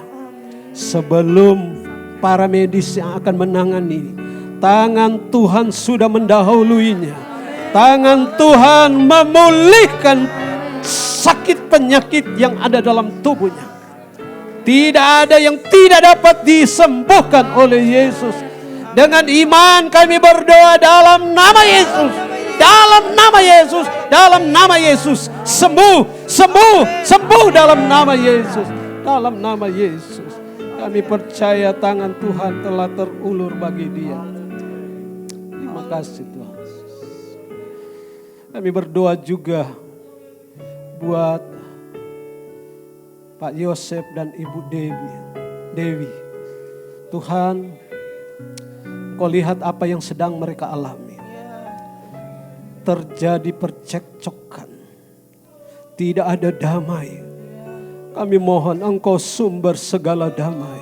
Sebelum para medis yang akan menangani, tangan Tuhan sudah mendahuluinya. Tangan Tuhan memulihkan sakit penyakit yang ada dalam tubuhnya. Tidak ada yang tidak dapat disembuhkan oleh Yesus. Dengan iman kami berdoa dalam nama Yesus. Dalam nama Yesus. Dalam nama Yesus. Sembuh, sembuh, sembuh dalam nama Yesus. Dalam nama Yesus. Kami percaya tangan Tuhan telah terulur bagi dia. Terima kasih Tuhan. Kami berdoa juga buat Pak Yosef dan Ibu Dewi. Tuhan, Kau lihat apa yang sedang mereka alami. Terjadi percekcokan. Tidak ada damai. Kami mohon Engkau sumber segala damai.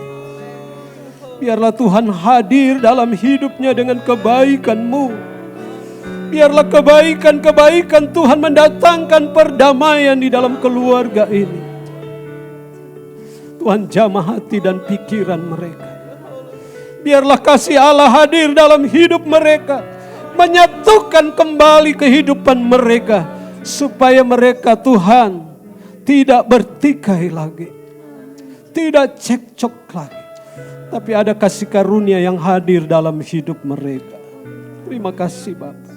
Biarlah Tuhan hadir dalam hidupnya dengan kebaikan-Mu. Biarlah kebaikan-kebaikan Tuhan mendatangkan perdamaian di dalam keluarga ini. Tuhan jamah hati dan pikiran mereka. Biarlah kasih Allah hadir dalam hidup mereka. Menyatukan kembali kehidupan mereka. Supaya mereka Tuhan tidak bertikai lagi. Tidak cekcok lagi. Tapi ada kasih karunia yang hadir dalam hidup mereka. Terima kasih Bapa.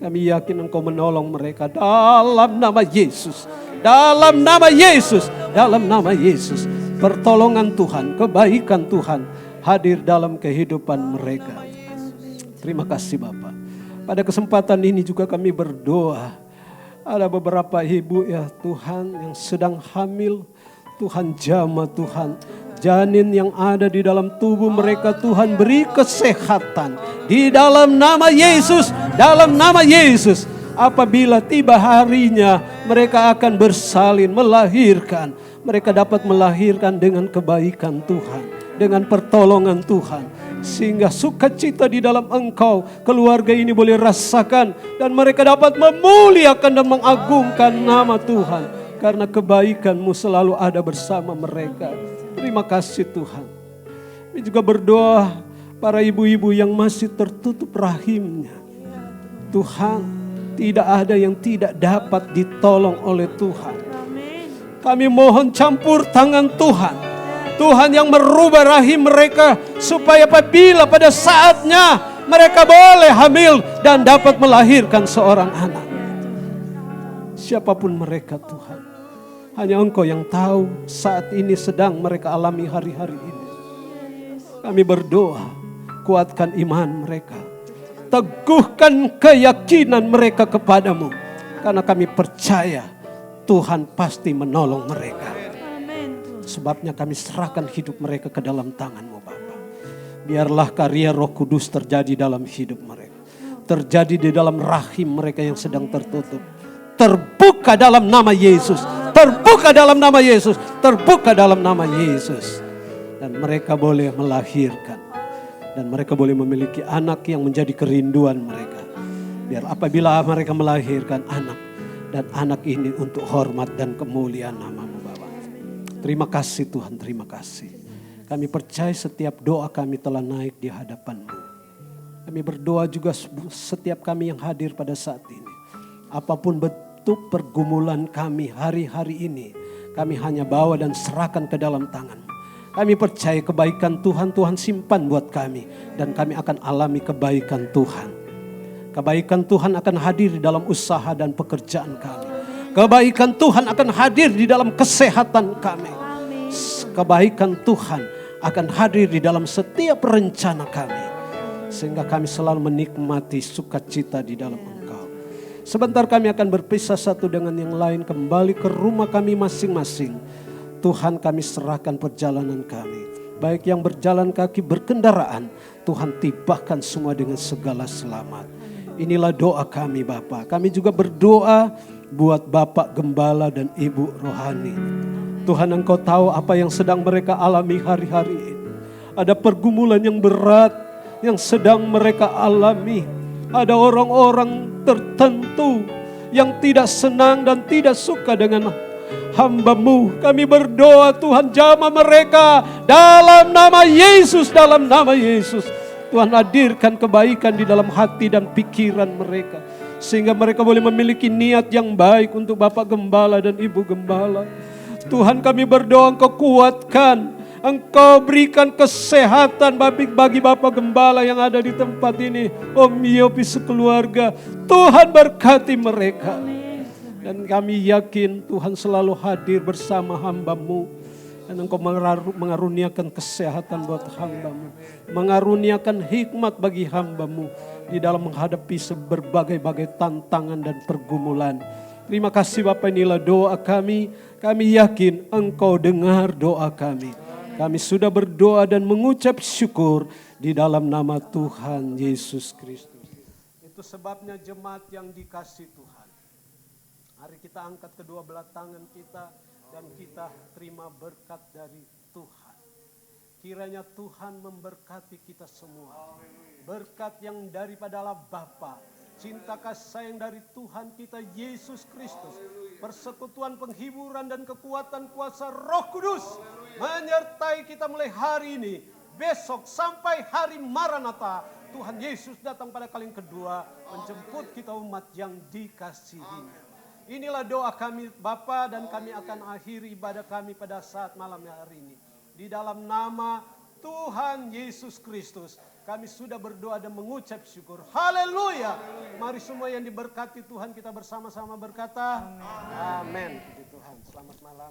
Kami yakin Engkau menolong mereka dalam nama Yesus. Dalam nama Yesus. Dalam nama Yesus. Pertolongan Tuhan, kebaikan Tuhan hadir dalam kehidupan mereka. Terima kasih Bapa. Pada kesempatan ini juga kami berdoa. Ada beberapa ibu ya Tuhan yang sedang hamil. Tuhan jamah Tuhan. Janin yang ada di dalam tubuh mereka Tuhan beri kesehatan. Di dalam nama Yesus. Dalam nama Yesus. Apabila tiba harinya mereka akan bersalin melahirkan. Mereka dapat melahirkan dengan kebaikan Tuhan. Dengan pertolongan Tuhan. Sehingga sukacita di dalam Engkau keluarga ini boleh rasakan. Dan mereka dapat memuliakan dan mengagungkan nama Tuhan. Karena kebaikan-Mu selalu ada bersama mereka. Terima kasih Tuhan. Kami juga berdoa para ibu-ibu yang masih tertutup rahimnya. Tuhan, tidak ada yang tidak dapat ditolong oleh Tuhan. Kami mohon campur tangan Tuhan. Tuhan yang merubah rahim mereka supaya apabila pada saatnya mereka boleh hamil dan dapat melahirkan seorang anak. Siapapun mereka Tuhan, hanya Engkau yang tahu saat ini sedang mereka alami hari-hari ini. Kami berdoa, kuatkan iman mereka, teguhkan keyakinan mereka kepadamu, karena kami percaya Tuhan pasti menolong mereka. Sebabnya kami serahkan hidup mereka ke dalam tangan-Mu Bapa. Biarlah karya Roh Kudus terjadi dalam hidup mereka. Terjadi di dalam rahim mereka yang sedang tertutup. Terbuka dalam nama Yesus. Terbuka dalam nama Yesus. Terbuka dalam nama Yesus. Dan mereka boleh melahirkan. Dan mereka boleh memiliki anak yang menjadi kerinduan mereka. Biar apabila mereka melahirkan anak. Dan anak ini untuk hormat dan kemuliaan nama-Mu. Terima kasih Tuhan, terima kasih. Kami percaya setiap doa kami telah naik di hadapan-Mu. Kami berdoa juga setiap kami yang hadir pada saat ini. Apapun bentuk pergumulan kami hari-hari ini, kami hanya bawa dan serahkan ke dalam tangan-Mu. Kami percaya kebaikan Tuhan, Tuhan simpan buat kami. Dan kami akan alami kebaikan Tuhan. Kebaikan Tuhan akan hadir di dalam usaha dan pekerjaan kami. Kebaikan Tuhan akan hadir di dalam kesehatan kami. Kebaikan Tuhan akan hadir di dalam setiap rencana kami. Sehingga kami selalu menikmati sukacita di dalam Engkau. Sebentar kami akan berpisah satu dengan yang lain. Kembali ke rumah kami masing-masing. Tuhan, kami serahkan perjalanan kami. Baik yang berjalan kaki, berkendaraan. Tuhan tibakan semua dengan segala selamat. Inilah doa kami Bapa. Kami juga berdoa buat Bapak Gembala dan Ibu Rohani. Tuhan, Engkau tahu apa yang sedang mereka alami hari-hari ini. Ada pergumulan yang berat yang sedang mereka alami. Ada orang-orang tertentu yang tidak senang dan tidak suka dengan hamba-Mu. Kami berdoa Tuhan, jamah mereka dalam nama Yesus, dalam nama Yesus. Tuhan hadirkan kebaikan di dalam hati dan pikiran mereka. Sehingga mereka boleh memiliki niat yang baik untuk Bapak Gembala dan Ibu Gembala. Tuhan kami berdoa Engkau kuatkan, Engkau berikan kesehatan bagi Bapak Gembala yang ada di tempat ini. Om Yopi sekeluarga, Tuhan berkati mereka. Dan kami yakin Tuhan selalu hadir bersama hamba-Mu. Dan Engkau mengaruniakan kesehatan buat hamba-Mu. Mengaruniakan hikmat bagi hamba-Mu di dalam menghadapi berbagai-bagai tantangan dan pergumulan. Terima kasih Bapak, inilah doa kami. Kami yakin Engkau dengar doa kami. Kami sudah berdoa dan mengucap syukur di dalam nama Tuhan Yesus Kristus. Itu sebabnya jemaat yang dikasih Tuhan. Mari kita angkat kedua belah tangan kita dan kita terima berkat dari Tuhan. Kiranya Tuhan memberkati kita semua. Berkat yang daripada Allah Bapa, cinta kasih sayang dari Tuhan kita Yesus Kristus, persekutuan penghiburan dan kekuatan kuasa Roh Kudus menyertai kita mulai hari ini, besok sampai hari Maranatha. Tuhan Yesus datang pada kali yang kedua menjemput kita umat yang dikasihinya. Inilah doa kami Bapa, dan kami akan akhiri ibadah kami pada saat malam hari ini. Di dalam nama Tuhan Yesus Kristus kami sudah berdoa dan mengucap syukur. Haleluya. Mari semua yang diberkati Tuhan kita bersama-sama berkata amin. Tuhan, selamat malam.